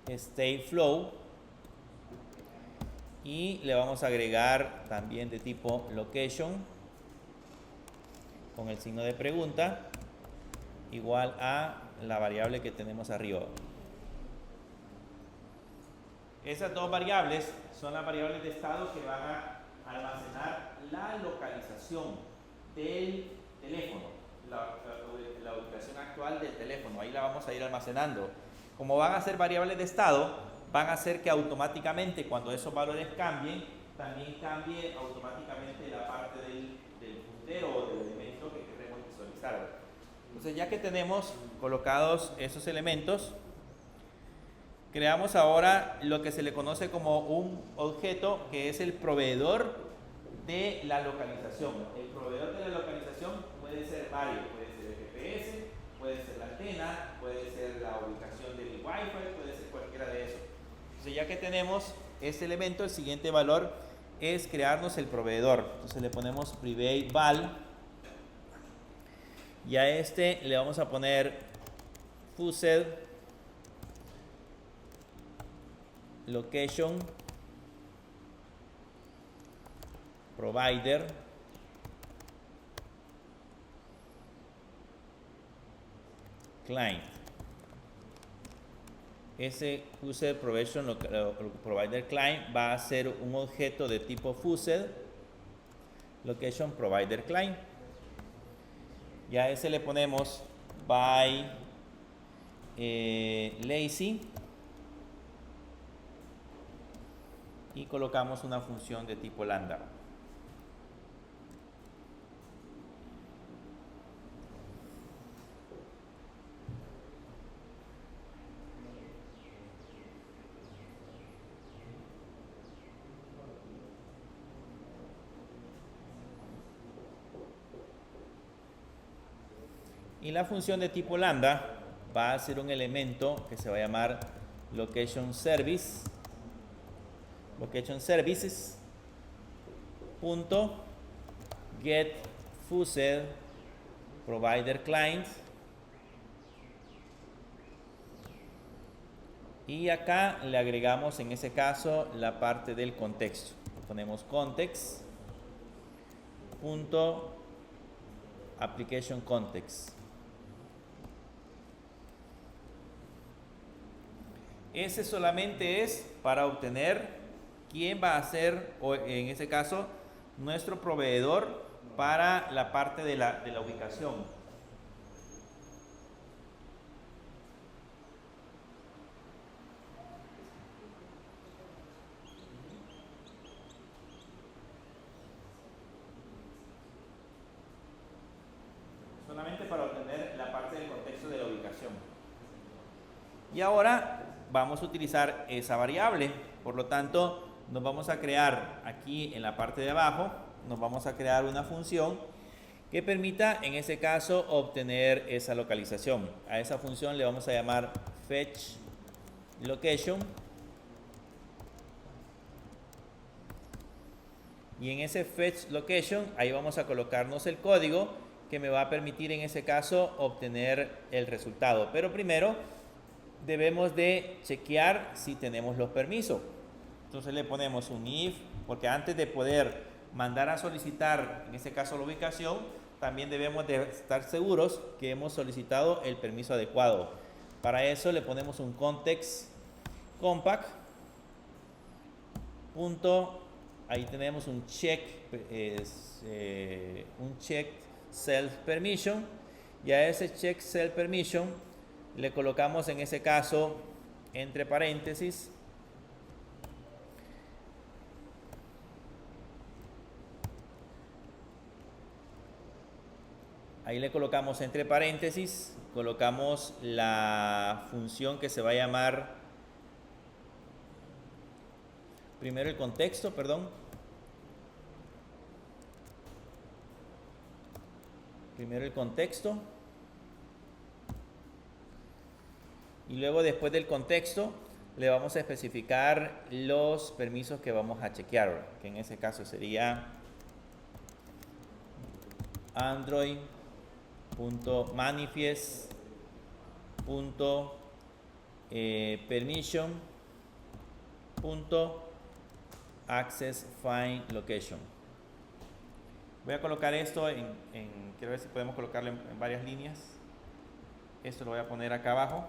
state flow y le vamos a agregar también de tipo location con el signo de pregunta igual a la variable que tenemos arriba. Esas dos variables son las variables de estado que van a almacenar la localización del teléfono, la ubicación actual del teléfono. Ahí la vamos a ir almacenando. Como van a ser variables de estado, van a hacer que automáticamente cuando esos valores cambien, también cambie automáticamente la parte del puntero o del elemento que queremos visualizar. Entonces, ya que tenemos colocados esos elementos, creamos ahora lo que se le conoce como un objeto que es el proveedor de la localización. El proveedor de la localización puede ser varios, puede ser el GPS, puede ser la antena, puede ser la ubicación del Wi-Fi, puede ser cualquiera de esos. Entonces, ya que tenemos este elemento, el siguiente valor es crearnos el proveedor. Entonces le ponemos private val y a este le vamos a poner fused location provider client. Ese fused provider client va a ser un objeto de tipo fused location provider client. Y a ese le ponemos by lazy y colocamos una función de tipo lambda. Y la función de tipo lambda va a ser un elemento que se va a llamar location services punto get fused provider client, y acá le agregamos en ese caso la parte del contexto. Ponemos context punto application context. Ese solamente es para obtener quién va a ser, o en este caso, nuestro proveedor para la parte de la ubicación. Solamente para obtener la parte del contexto de la ubicación. Y ahora vamos a utilizar esa variable. Por lo tanto, nos vamos a crear aquí en la parte de abajo, nos vamos a crear una función que permita en ese caso obtener esa localización. A esa función le vamos a llamar fetch location, y en ese fetch location ahí vamos a colocarnos el código que me va a permitir en ese caso obtener el resultado. Pero primero debemos de chequear si tenemos los permisos. Entonces le ponemos un if, porque antes de poder mandar a solicitar, en este caso la ubicación, también debemos de estar seguros que hemos solicitado el permiso adecuado. Para eso le ponemos un context compact punto, ahí tenemos un check self permission, y a ese check self permission le colocamos en ese caso entre paréntesis colocamos la función que se va a llamar primero el contexto, y luego después del contexto le vamos a especificar los permisos que vamos a chequear, que en ese caso sería android.manifest.accessFindLocation. Voy a colocar esto quiero ver si podemos colocarlo en varias líneas. Esto lo voy a poner acá abajo.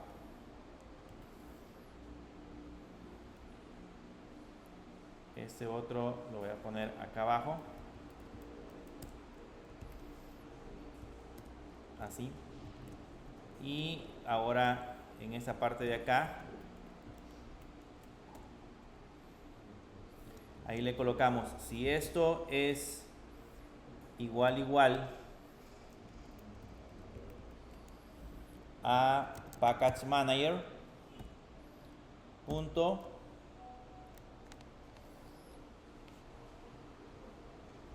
Este otro lo voy a poner acá abajo. Así. Y ahora en esa parte de acá, ahí le colocamos, si esto es igual, a package manager punto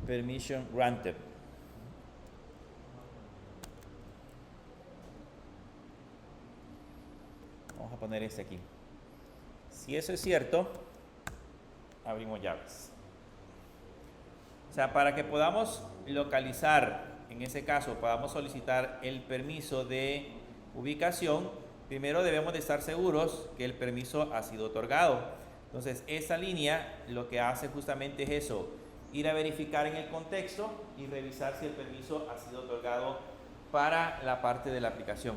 permission granted. Vamos a poner este aquí. Si eso es cierto, abrimos llaves. O sea, para que podamos localizar, en ese caso, podamos solicitar el permiso de ubicación, primero debemos de estar seguros que el permiso ha sido otorgado. Entonces, esta línea lo que hace justamente es eso, ir a verificar en el contexto y revisar si el permiso ha sido otorgado para la parte de la aplicación.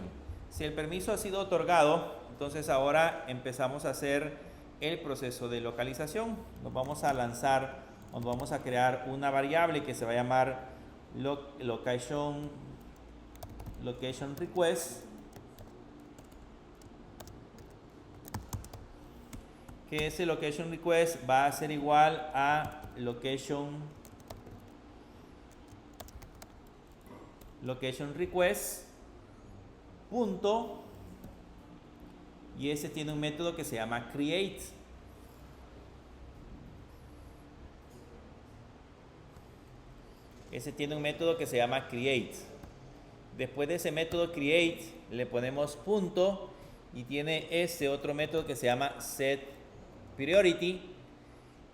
Si el permiso ha sido otorgado, entonces ahora empezamos a hacer el proceso de localización. Nos vamos a lanzar, nos vamos a crear una variable que se va a llamar location request, que ese location request va a ser igual a location request punto, y ese tiene un método que se llama create. Ese tiene un método que se llama create. Después de ese método create le ponemos punto y tiene este otro método que se llama set priority,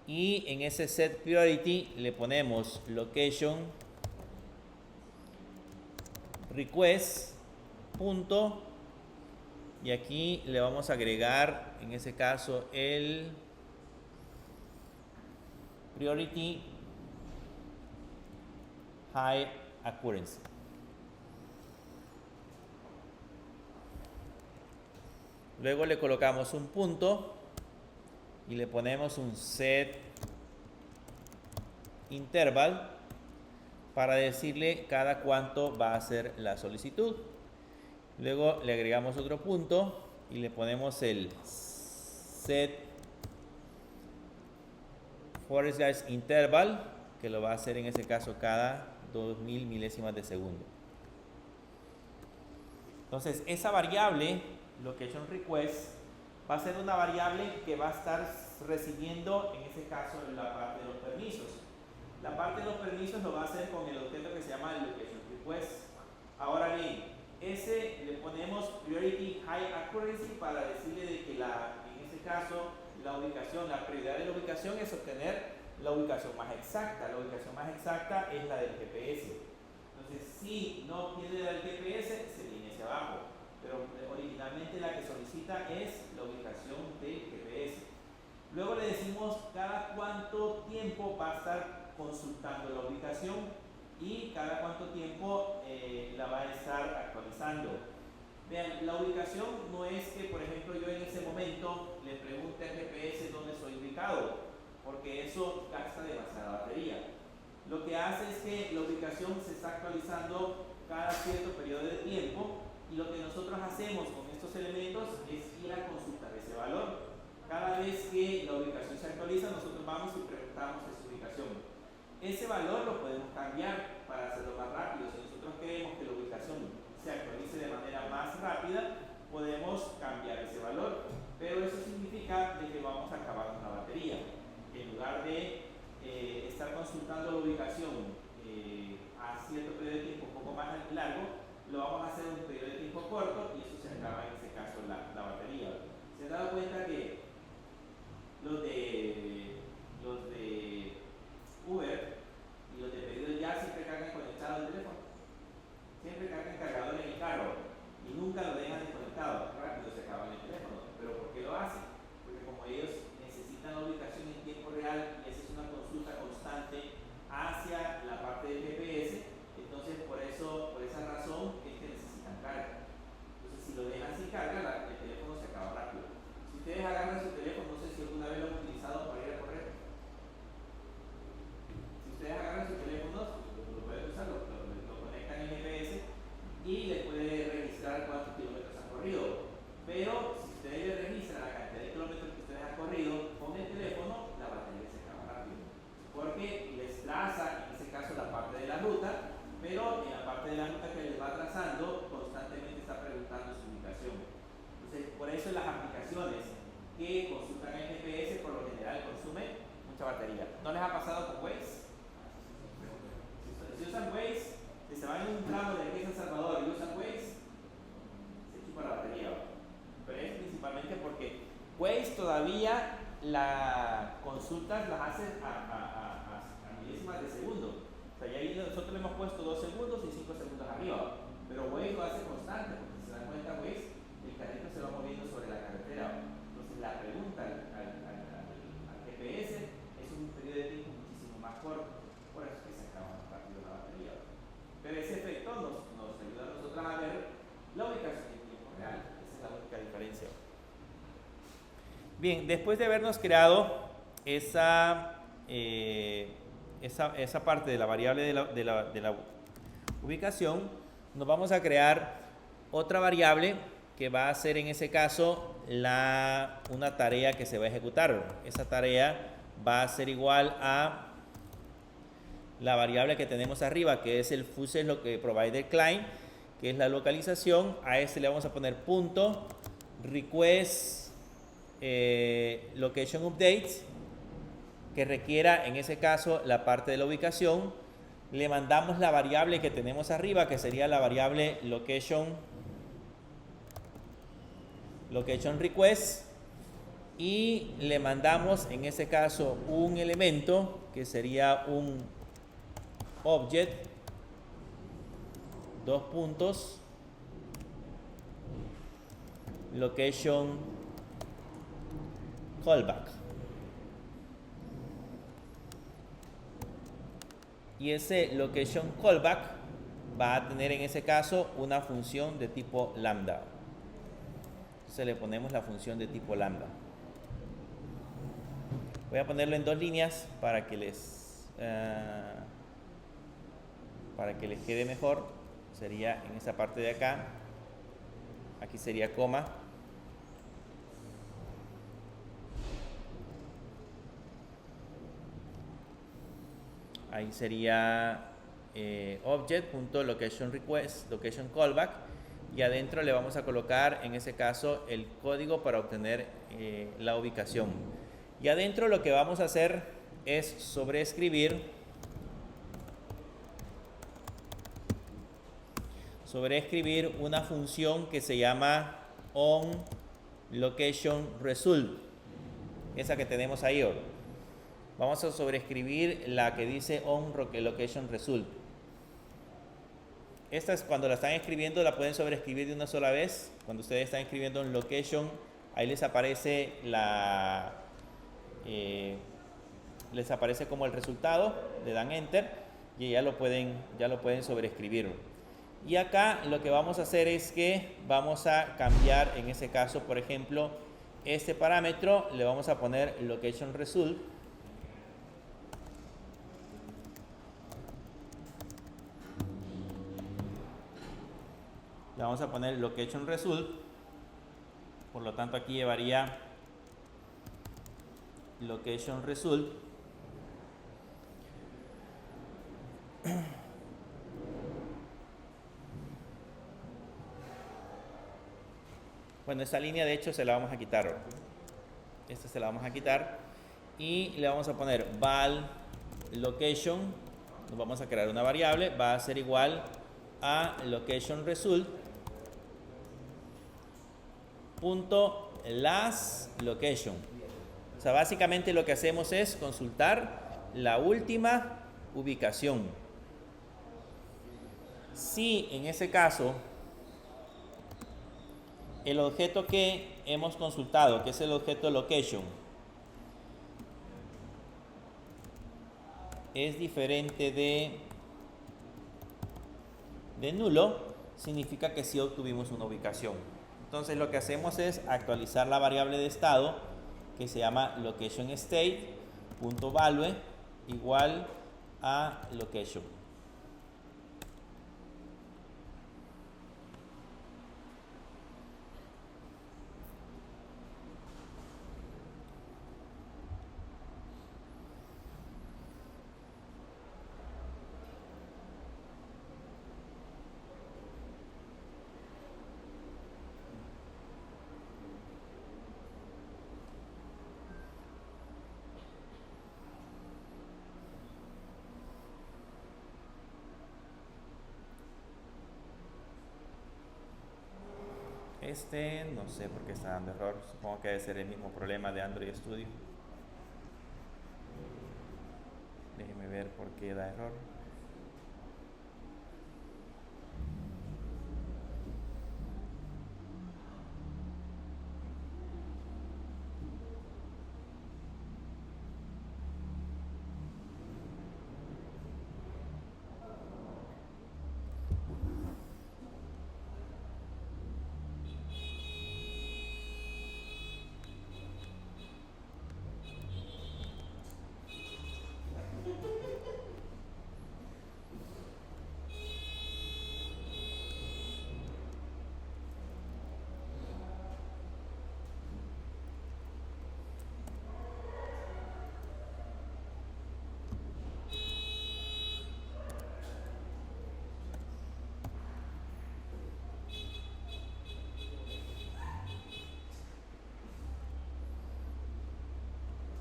y en ese set priority le ponemos location request punto, y aquí le vamos a agregar en ese caso el priority high accuracy. Luego le colocamos un punto y le ponemos un set interval para decirle cada cuánto va a ser la solicitud. Luego le agregamos otro punto y le ponemos el set forest guys interval, que lo va a hacer en ese caso cada 2000 milésimas de segundo. Entonces esa variable location request va a ser una variable que va a estar recibiendo en ese caso la parte de los permisos. La parte de los permisos lo va a hacer con el objeto que se llama location request. Ahora bien, ese le ponemos priority high accuracy para decirle de que en este caso la ubicación, la prioridad de la ubicación es obtener la ubicación más exacta. La ubicación más exacta es la del GPS. Entonces, si no obtiene la del GPS, se viene hacia abajo. Pero originalmente la que solicita es la ubicación del GPS. Luego le decimos cada cuánto tiempo va a estar consultando la ubicación y cada cuánto tiempo la va a estar actualizando. Vean, la ubicación no es que, por ejemplo, yo en ese momento le pregunte al GPS dónde estoy ubicado, porque eso gasta demasiada batería. Lo que hace es que la ubicación se está actualizando cada cierto periodo de tiempo, y lo que nosotros hacemos con estos elementos es ir a consultar ese valor. Cada vez que la ubicación se actualiza, nosotros vamos y preguntamos esa ubicación. Ese valor lo podemos cambiar para hacerlo más rápido. Si nosotros queremos que la ubicación se actualice de manera más rápida, podemos cambiar ese valor, pero eso significa de que vamos a acabar con la batería. En lugar de estar consultando la ubicación a cierto periodo de tiempo un poco más largo, lo vamos a hacer en un periodo de tiempo corto, y eso se acaba en ese caso la batería. ¿Se han dado cuenta que los de Uber y los de pedido ya siempre cargan conectado al teléfono? Siempre cargan cargador en el carro y nunca lo dejan desconectado. Rápido se acaba en el teléfono. ¿Pero por qué lo hacen? Porque como ellos necesitan la ubicación en tiempo real y esa es una consulta constante hacia la parte del GPS, entonces por esa razón es que necesitan carga. Entonces si lo dejan sin carga, el teléfono se acaba rápido. Si ustedes agarran su teléfono, no sé si alguna vez lo han utilizado para ir a pasado con Waze? Si usan Waze, si se van en un tramo de aquí a San Salvador y usan Waze, se chupa la batería. Pero es principalmente porque Waze todavía las consultas las hace a milésimas de segundo. O sea, ya ahí nosotros le hemos puesto 2 segundos y 5 segundos arriba. Pero Waze lo hace constante, porque si se dan cuenta, Waze, el carrito se va moviendo sobre la carretera. Entonces la pregunta al GPS es un periodo de tiempo muchísimo más corto. Por eso es que se acaba más rápido la batería. Pero ese efecto nos ayuda a nosotros a ver la ubicación en tiempo real. Esa es la única diferencia. Bien, después de habernos creado esa parte de la variable de la ubicación, nos vamos a crear otra variable que va a ser en ese caso una tarea que se va a ejecutar. Esa tarea va a ser igual a la variable que tenemos arriba, que es el fuse provider client, que es la localización. A este le vamos a poner punto request location updates, que requiera en ese caso la parte de la ubicación. Le mandamos la variable que tenemos arriba, que sería la variable location request, y le mandamos en ese caso un elemento que sería un object, dos puntos, location callback. Y ese location callback va a tener en ese caso una función de tipo lambda. Entonces le ponemos la función de tipo lambda. Voy a ponerlo en 2 líneas para que les quede mejor. Sería en esa parte de acá. Aquí sería coma. Ahí sería object.location request, location callback, y adentro le vamos a colocar en ese caso el código para obtener la ubicación. Y adentro lo que vamos a hacer es sobreescribir una función que se llama onLocationResult, esa que tenemos ahí. Vamos a sobreescribir la que dice onLocationResult. Esta es cuando la están escribiendo, la pueden sobreescribir de una sola vez. Cuando ustedes están escribiendo en location, ahí les aparece como el resultado, le dan enter y ya lo pueden sobreescribir. Y acá lo que vamos a hacer es que vamos a cambiar, en ese caso, por ejemplo, este parámetro le vamos a poner location result. Le vamos a poner location result. Por lo tanto, aquí llevaría location result. Bueno, esta línea de hecho se la vamos a quitar. Esta se la vamos a quitar y le vamos a poner val location. Nos vamos a crear una variable, va a ser igual a location result punto last location. O sea, básicamente lo que hacemos es consultar la última ubicación. Si en ese caso el objeto que hemos consultado, que es el objeto location, es diferente de nulo, significa que sí obtuvimos una ubicación. Entonces lo que hacemos es actualizar la variable de estado que se llama locationState.value igual a location. No sé por qué está dando error. Supongo que debe ser el mismo problema de Android Studio. Déjeme ver por qué da error.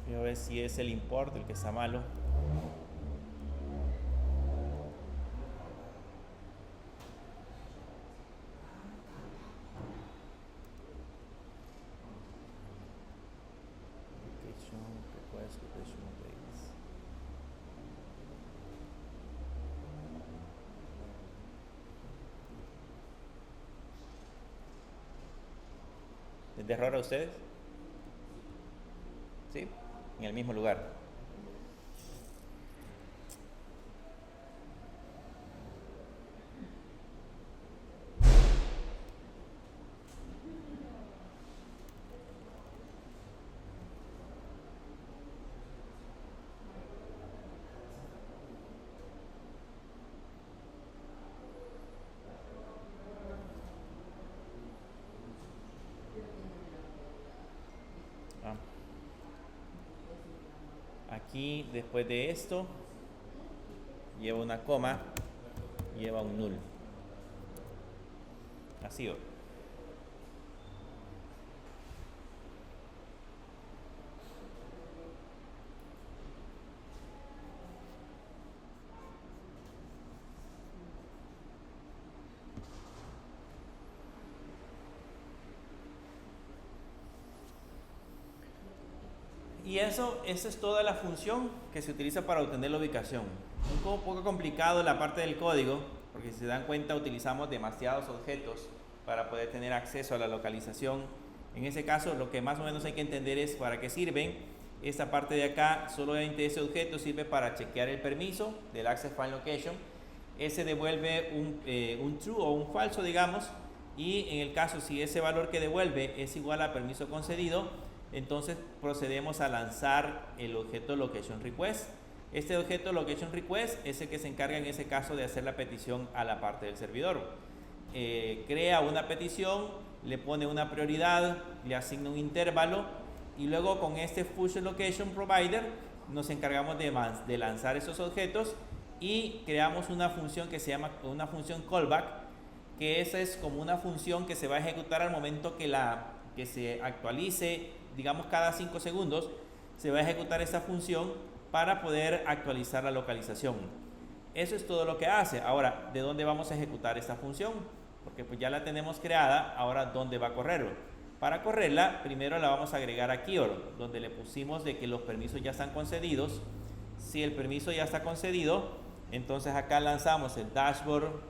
Voy a ver si es el import el que está malo. ¿Es de error a ustedes? ¿Sí? En el mismo lugar. Aquí, después de esto, lleva una coma, lleva un null. Así o. Y eso es toda la función que se utiliza para obtener la ubicación. Un poco complicado la parte del código, porque si se dan cuenta utilizamos demasiados objetos para poder tener acceso a la localización. En ese caso lo que más o menos hay que entender es para qué sirven. Esta parte de acá, solamente ese objeto sirve para chequear el permiso del Access File Location. Ese devuelve un true o un falso, digamos, y en el caso si ese valor que devuelve es igual a permiso concedido, entonces procedemos a lanzar el objeto Location Request. Este objeto Location Request es el que se encarga en ese caso de hacer la petición a la parte del servidor. Crea una petición, le pone una prioridad, le asigna un intervalo y luego con este Function Location Provider nos encargamos de lanzar esos objetos y creamos una función que se llama una función callback, que esa es como una función que se va a ejecutar al momento que se actualice. Digamos cada 5 segundos se va a ejecutar esa función para poder actualizar la localización. Eso es todo lo que hace. Ahora, ¿de dónde vamos a ejecutar esta función? Porque pues ya la tenemos creada, ahora ¿dónde va a correr? Para correrla, primero la vamos a agregar aquí, donde le pusimos de que los permisos ya están concedidos. Si el permiso ya está concedido, entonces acá lanzamos el dashboard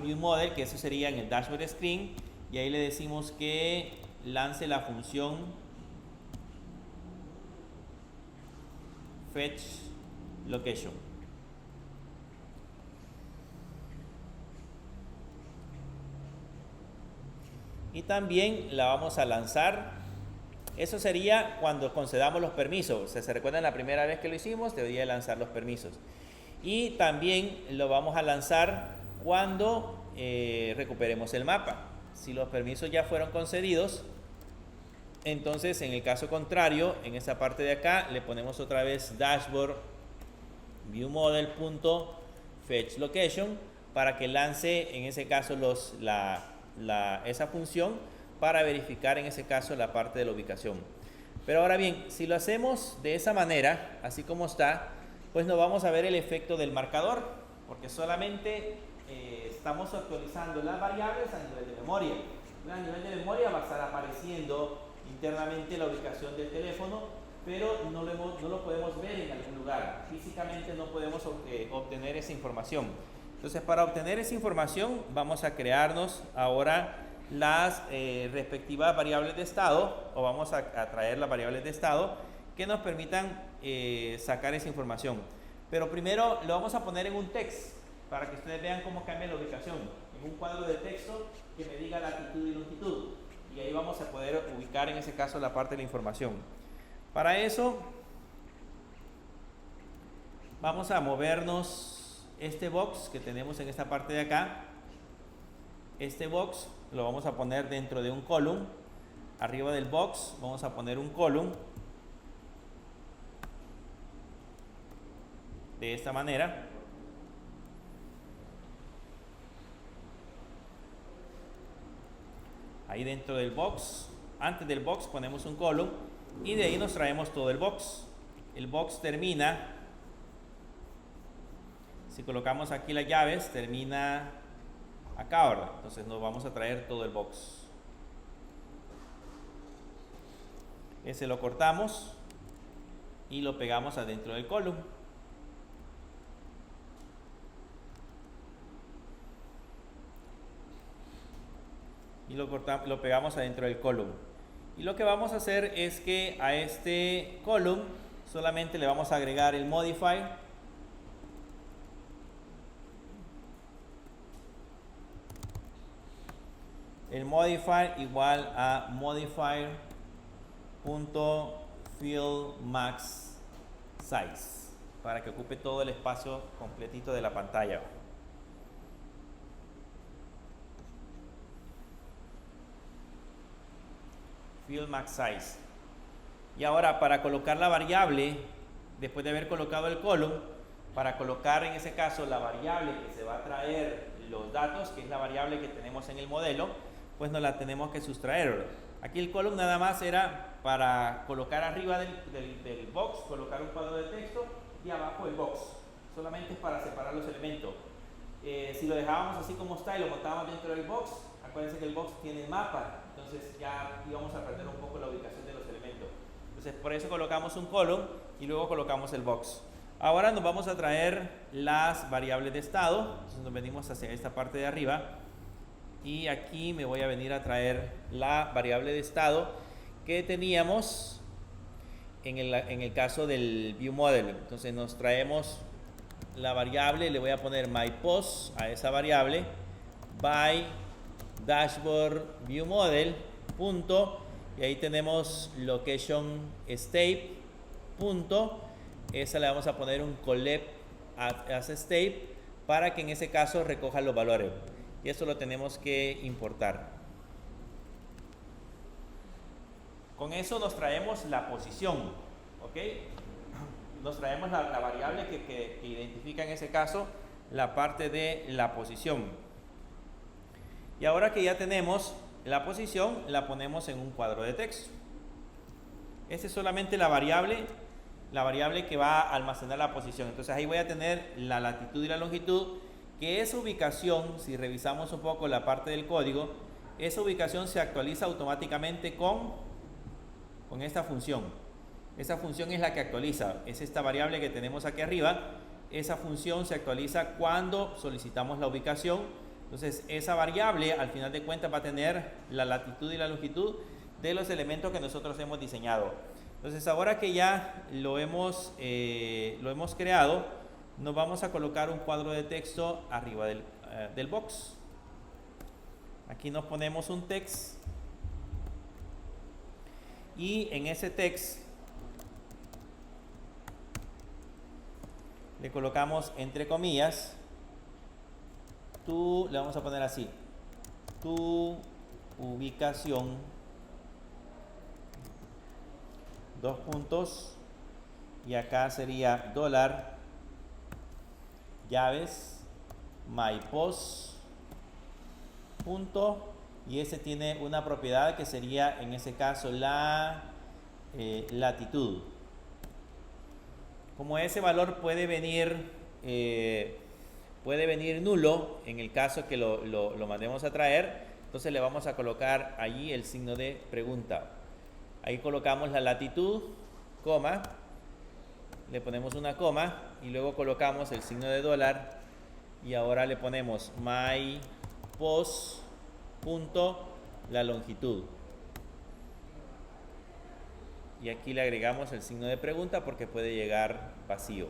view model, que eso sería en el dashboard screen. Y ahí le decimos que lance la función fetch location. Y también la vamos a lanzar. Eso sería cuando concedamos los permisos. ¿Se recuerdan la primera vez que lo hicimos? Debería lanzar los permisos. Y también lo vamos a lanzar cuando recuperemos el mapa. Si los permisos ya fueron concedidos, entonces en el caso contrario, en esta parte de acá le ponemos otra vez dashboard view model.fetch location para que lance en ese caso esa función para verificar en ese caso la parte de la ubicación. Pero ahora bien, si lo hacemos de esa manera, así como está, pues no vamos a ver el efecto del marcador, porque solamente estamos actualizando las variables a nivel de memoria. A nivel de memoria va a estar apareciendo internamente la ubicación del teléfono, pero no lo podemos ver en algún lugar. Físicamente no podemos obtener esa información. Entonces, para obtener esa información, vamos a crearnos ahora las respectivas variables de estado, o vamos a traer las variables de estado que nos permitan sacar esa información. Pero primero lo vamos a poner en un text para que ustedes vean cómo cambia la ubicación. En un cuadro de texto que me diga latitud y longitud. Y ahí vamos a poder ubicar en ese caso la parte de la información. Para eso vamos a movernos este box que tenemos en esta parte de acá. Este box lo vamos a poner dentro de un column. Arriba del box vamos a poner un column de esta manera. Ahí dentro del box, antes del box ponemos un column y de ahí nos traemos todo el box. El box termina, si colocamos aquí las llaves, termina acá, ¿verdad? Entonces nos vamos a traer todo el box. Ese lo cortamos y lo pegamos adentro del column. Y lo pegamos adentro del column. Y lo que vamos a hacer es que a este column solamente le vamos a agregar el modifier. El modifier igual a modifier.fieldMaxSize para que ocupe todo el espacio completito de la pantalla. FieldMaxSize. Y ahora para colocar la variable, después de haber colocado el column, para colocar en ese caso la variable que se va a traer los datos, que es la variable que tenemos en el modelo, pues nos la tenemos que sustraer. Aquí el column nada más era para colocar arriba del box, colocar un cuadro de texto y abajo el box. Solamente es para separar los elementos. Si lo dejábamos así como está y lo montábamos dentro del box, acuérdense que el box tiene mapa, entonces ya íbamos a perder un poco la ubicación de los elementos. Entonces por eso colocamos un column y luego colocamos el box. Ahora nos vamos a traer las variables de estado. Entonces nos venimos hacia esta parte de arriba y aquí me voy a venir a traer la variable de estado que teníamos en el caso del view model. Entonces nos traemos la variable, le voy a poner myPost a esa variable by dashboard view model punto, y ahí tenemos location state punto. Esa le vamos a poner un collect as state para que en ese caso recoja los valores, y eso lo tenemos que importar. Con eso nos traemos la posición, ¿ok? Nos traemos la variable que identifica en ese caso la parte de la posición. Y ahora que ya tenemos la posición, la ponemos en un cuadro de texto. Esta es solamente la variable que va a almacenar la posición. Entonces ahí voy a tener la latitud y la longitud, que esa ubicación, si revisamos un poco la parte del código, esa ubicación se actualiza automáticamente con esta función. Esa función es la que actualiza, es esta variable que tenemos aquí arriba. Esa función se actualiza cuando solicitamos la ubicación. Entonces esa variable al final de cuentas va a tener la latitud y la longitud de los elementos que nosotros hemos diseñado. Entonces ahora que ya lo hemos creado, nos vamos a colocar un cuadro de texto arriba del box. Aquí nos ponemos un text y en ese text le colocamos entre comillas le vamos a poner así, tu ubicación, dos puntos, y acá sería dólar llaves myPost punto, y ese tiene una propiedad que sería en ese caso la latitud. Como ese valor puede venir puede venir nulo en el caso que lo mandemos a traer. Entonces le vamos a colocar allí el signo de pregunta. Ahí colocamos la latitud, coma, le ponemos una coma y luego colocamos el signo de dólar y ahora le ponemos my post punto la longitud. Y aquí le agregamos el signo de pregunta porque puede llegar vacío.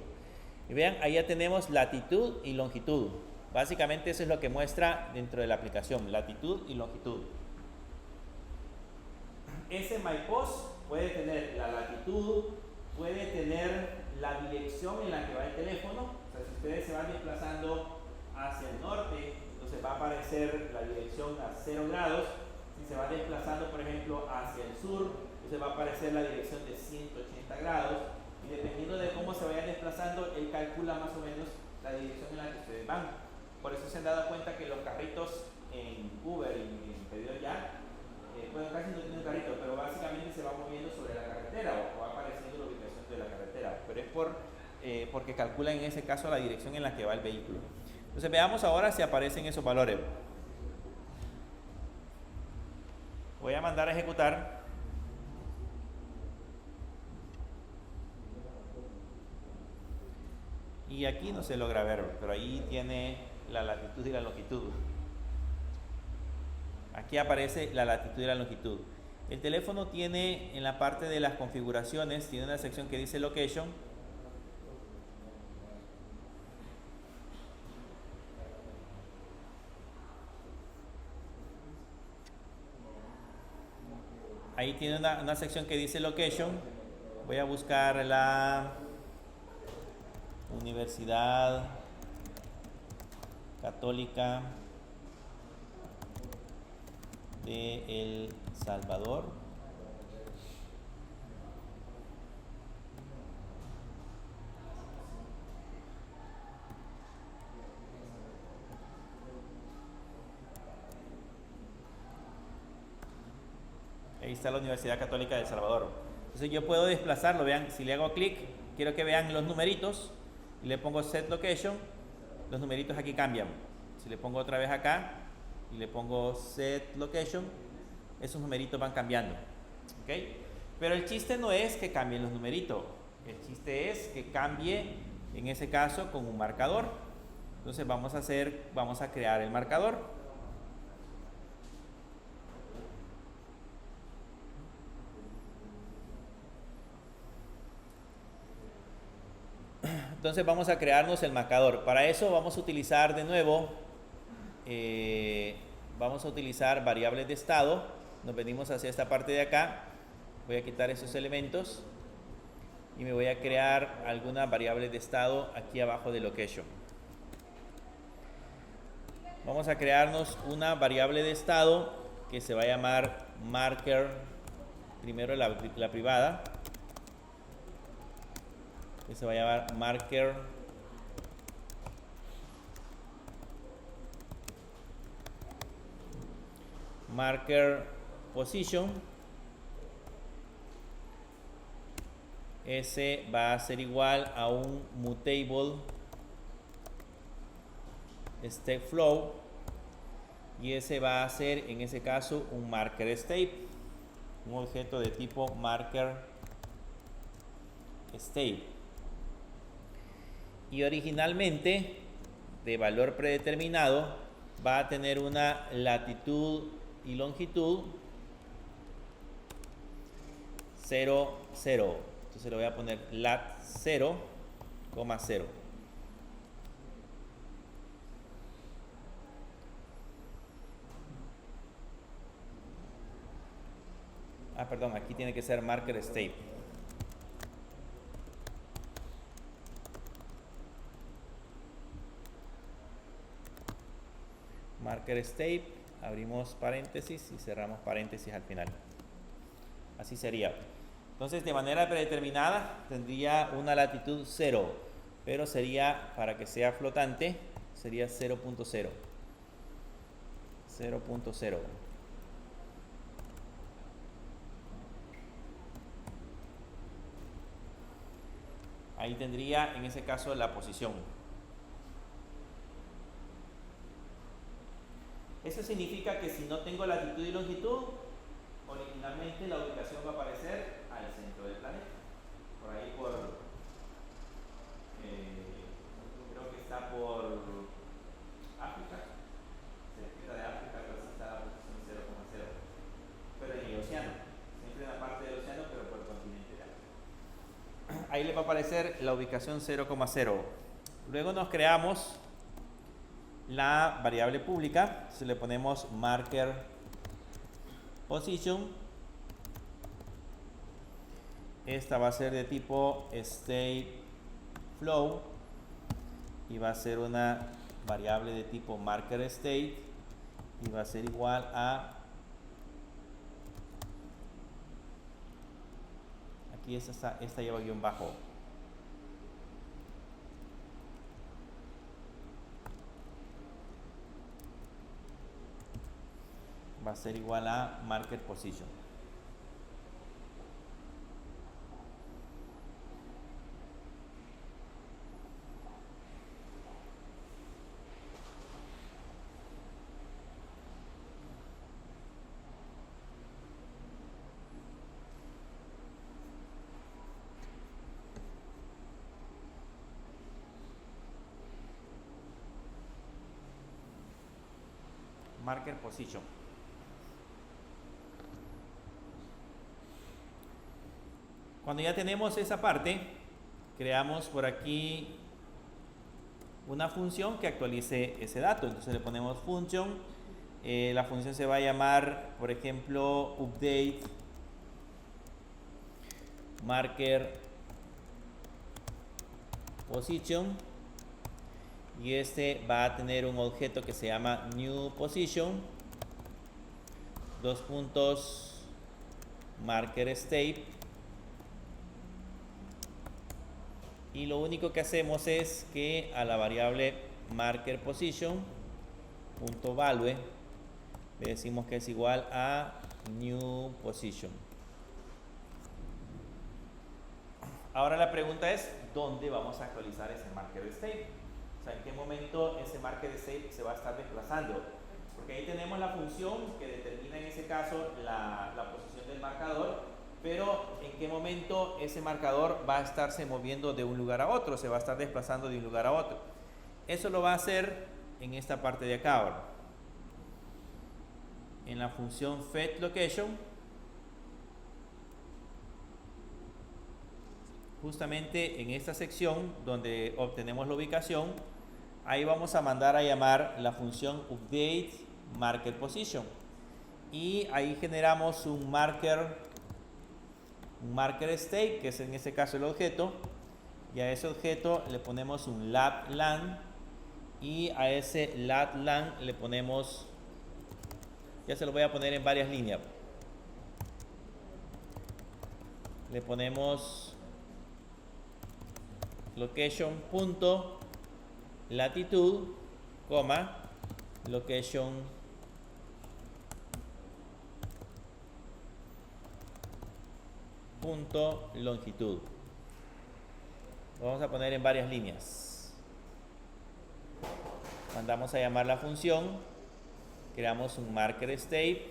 Y vean, ahí ya tenemos latitud y longitud. Básicamente eso es lo que muestra dentro de la aplicación, latitud y longitud. Ese MyPost puede tener la latitud, puede tener la dirección en la que va el teléfono. O sea, si ustedes se van desplazando hacia el norte, entonces va a aparecer la dirección a 0 grados. Si se va desplazando, por ejemplo, hacia el sur, entonces va a aparecer la dirección de 180 grados. Y dependiendo de cómo se vayan desplazando, él calcula más o menos la dirección en la que ustedes van. Por eso se han dado cuenta que los carritos en Uber y en pedido ya, bueno, casi no tienen carrito, pero básicamente se va moviendo sobre la carretera o va apareciendo la ubicación de la carretera. Pero es porque calcula en ese caso la dirección en la que va el vehículo. Entonces veamos ahora si aparecen esos valores. Voy a mandar a ejecutar. Y aquí no se logra ver, pero ahí tiene la latitud y la longitud. Aquí aparece la latitud y la longitud. El teléfono tiene en la parte de las configuraciones, tiene una sección que dice Location. Ahí tiene una sección que dice Location. Voy a buscar la Universidad Católica de El Salvador. Ahí está la Universidad Católica de El Salvador. Entonces yo puedo desplazarlo, vean, si le hago clic, quiero que vean los numeritos y le pongo Set Location, los numeritos aquí cambian. Si le pongo otra vez acá y le pongo Set Location, esos numeritos van cambiando. ¿Okay? Pero el chiste no es que cambien los numeritos, el chiste es que cambie, en ese caso, con un marcador. Entonces vamos a crear el marcador. Entonces vamos a crearnos el marcador. Para eso vamos a utilizar de nuevo, vamos a utilizar variables de estado. Nos venimos hacia esta parte de acá. Voy a quitar esos elementos y me voy a crear algunas variables de estado aquí abajo de location. Vamos a crearnos una variable de estado que se va a llamar marker, primero la privada, que se va a llamar marker position. Ese va a ser igual a un mutable step flow y ese va a ser en ese caso un marker state, un objeto de tipo marker state. Y originalmente de valor predeterminado va a tener una latitud y longitud 0, 0. Entonces le voy a poner lat 0, 0. Perdón, aquí tiene que ser marker state. Marker state, abrimos paréntesis y cerramos paréntesis al final. Así sería. Entonces, de manera predeterminada tendría una latitud 0, pero sería, para que sea flotante, sería 0.0. 0.0. Ahí tendría en ese caso la posición. Eso significa que si no tengo latitud y longitud, originalmente la ubicación va a aparecer al centro del planeta. Por ahí creo que está por África, cerquita de África, creo que está la posición 0,0. Pero en el océano, siempre en la parte del océano, pero por el continente de África. Ahí le va a aparecer la ubicación 0,0. Luego nos creamos la variable pública, entonces le ponemos marker position. Esta va a ser de tipo state flow y va a ser una variable de tipo marker state y va a ser igual a, aquí esta lleva guión bajo, va a ser igual a marker position. Marker position. Cuando ya tenemos esa parte, creamos por aquí una función que actualice ese dato. Entonces le ponemos function. La función se va a llamar, por ejemplo, update marker position. Y este va a tener un objeto que se llama new position, dos puntos, marker state, y lo único que hacemos es que a la variable marker position punto value le decimos que es igual a new position. Ahora la pregunta es, ¿dónde vamos a actualizar ese marker state? O sea, ¿en qué momento ese marker state se va a estar desplazando? Porque ahí tenemos la función que determina en ese caso la posición del marcador, pero ¿en qué momento ese marcador va a estarse moviendo de un lugar a otro? Se va a estar desplazando de un lugar a otro. Eso lo va a hacer en esta parte de acá ahora. En la función fetLocation, justamente en esta sección donde obtenemos la ubicación, ahí vamos a mandar a llamar la función update marker position y ahí generamos un marker state, que es en este caso el objeto, y a ese objeto le ponemos un lat_lang y a ese lat_lang le ponemos, ya se lo voy a poner en varias líneas, le ponemos location.latitud, location.longitud. Lo vamos a poner en varias líneas. Mandamos a llamar la función, creamos un marker state,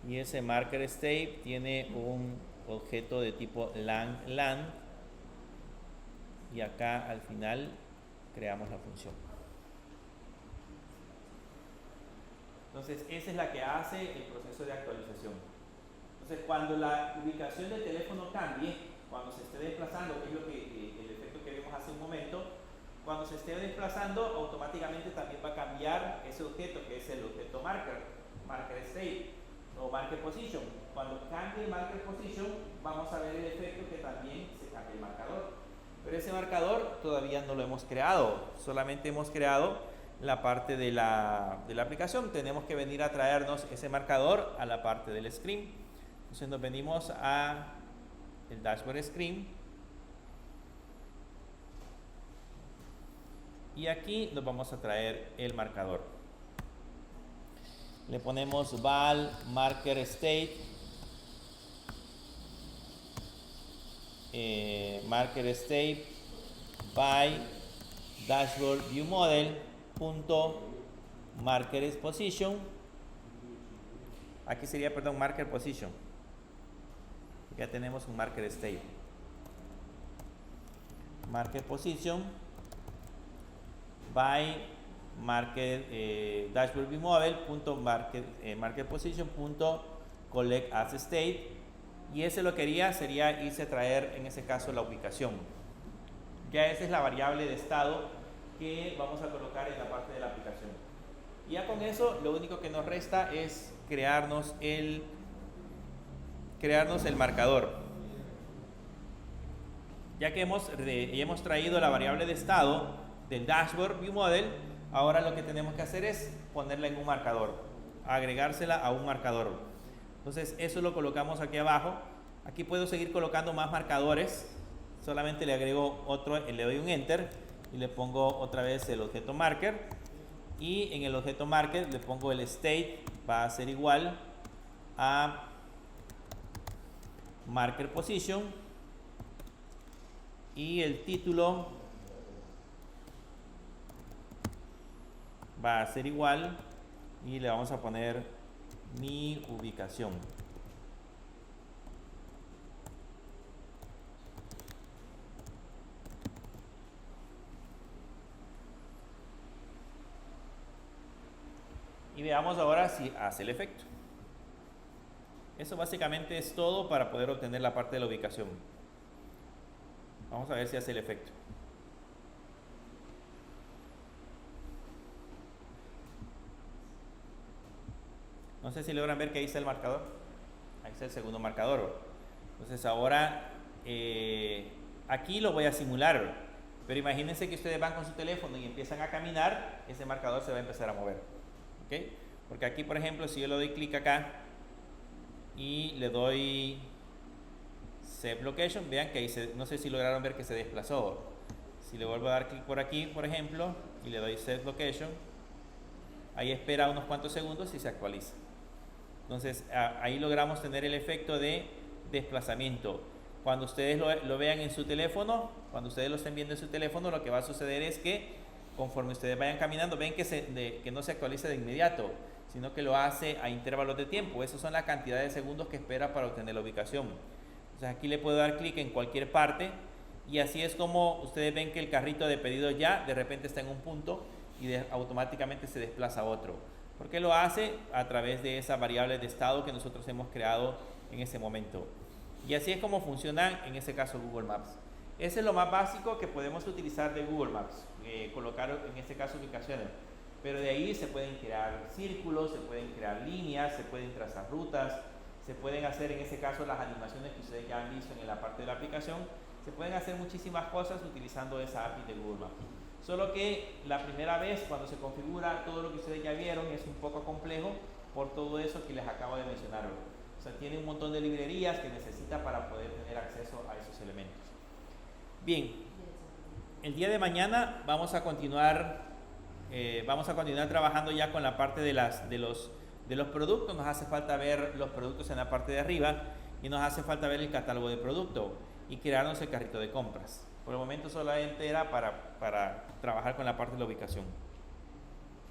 y ese marker state tiene un objeto de tipo lang, y acá al final creamos la función. Entonces esa es la que hace el proceso de actualización. Entonces cuando la ubicación del teléfono cambie, cuando se esté desplazando, que es el efecto que vimos hace un momento, cuando se esté desplazando automáticamente también va a cambiar ese objeto, que es el objeto marker state o marker position. Cuando cambie el marker position, vamos a ver el efecto que también se cambie el marcador. Pero ese marcador todavía no lo hemos creado, solamente hemos creado la parte de la aplicación. Tenemos que venir a traernos ese marcador a la parte del screen. Entonces nos venimos a el dashboard screen y aquí nos vamos a traer el marcador. Le ponemos val marker state, by dashboard view model punto marker position. Aquí sería, perdón, marker position. Ya tenemos un marker state. Marker position by marker dashboard view model punto marker position punto collect as state, y ese lo que haría sería irse a traer en ese caso la ubicación. Ya esa es la variable de estado que vamos a colocar en la parte de la aplicación. Y ya con eso lo único que nos resta es crearnos el marcador. Ya que hemos traído la variable de estado del dashboard view model, ahora lo que tenemos que hacer es ponerla en un marcador, agregársela a un marcador. Entonces eso lo colocamos aquí abajo. Aquí puedo seguir colocando más marcadores, solamente le agrego otro, le doy un enter y le pongo otra vez el objeto marker, y en el objeto marker le pongo el state, va a ser igual a marker position, y el título va a ser igual, y le vamos a poner mi ubicación. Y veamos ahora si hace el efecto. Eso básicamente es todo para poder obtener la parte de la ubicación. Vamos a ver si hace el efecto. No sé si logran ver que ahí está el marcador. Ahí está el segundo marcador. Entonces ahora aquí lo voy a simular. Pero imagínense que ustedes van con su teléfono y empiezan a caminar, ese marcador se va a empezar a mover. ¿Okay? Porque aquí, por ejemplo, si yo le doy clic acá y le doy Set Location, vean que ahí no sé si lograron ver que se desplazó. Si le vuelvo a dar clic por aquí, por ejemplo, y le doy Set Location, ahí espera unos cuantos segundos y se actualiza. Entonces ahí logramos tener el efecto de desplazamiento. Cuando ustedes lo vean en su teléfono, cuando ustedes lo estén viendo en su teléfono, lo que va a suceder es que conforme ustedes vayan caminando, ven que no se actualiza de inmediato, sino que lo hace a intervalos de tiempo. Esas son la cantidad de segundos que espera para obtener la ubicación. Entonces aquí le puedo dar clic en cualquier parte, y así es como ustedes ven que el carrito de pedido ya de repente está en un punto y automáticamente se desplaza a otro. Porque lo hace a través de esa variable de estado que nosotros hemos creado en ese momento. Y así es como funciona en este caso Google Maps. Ese es lo más básico que podemos utilizar de Google Maps, colocar en este caso ubicaciones. Pero de ahí se pueden crear círculos, se pueden crear líneas, se pueden trazar rutas, se pueden hacer en este caso las animaciones que ustedes ya han visto en la parte de la aplicación. Se pueden hacer muchísimas cosas utilizando esa API de Google Maps. Solo que la primera vez cuando se configura todo lo que ustedes ya vieron es un poco complejo por todo eso que les acabo de mencionar. O sea, tiene un montón de librerías que necesita para poder tener acceso a esos elementos. Bien, el día de mañana vamos a continuar trabajando ya con la parte de los productos. Nos hace falta ver los productos en la parte de arriba y nos hace falta ver el catálogo de producto y crearnos el carrito de compras. Por el momento solamente era para trabajar con la parte de la ubicación.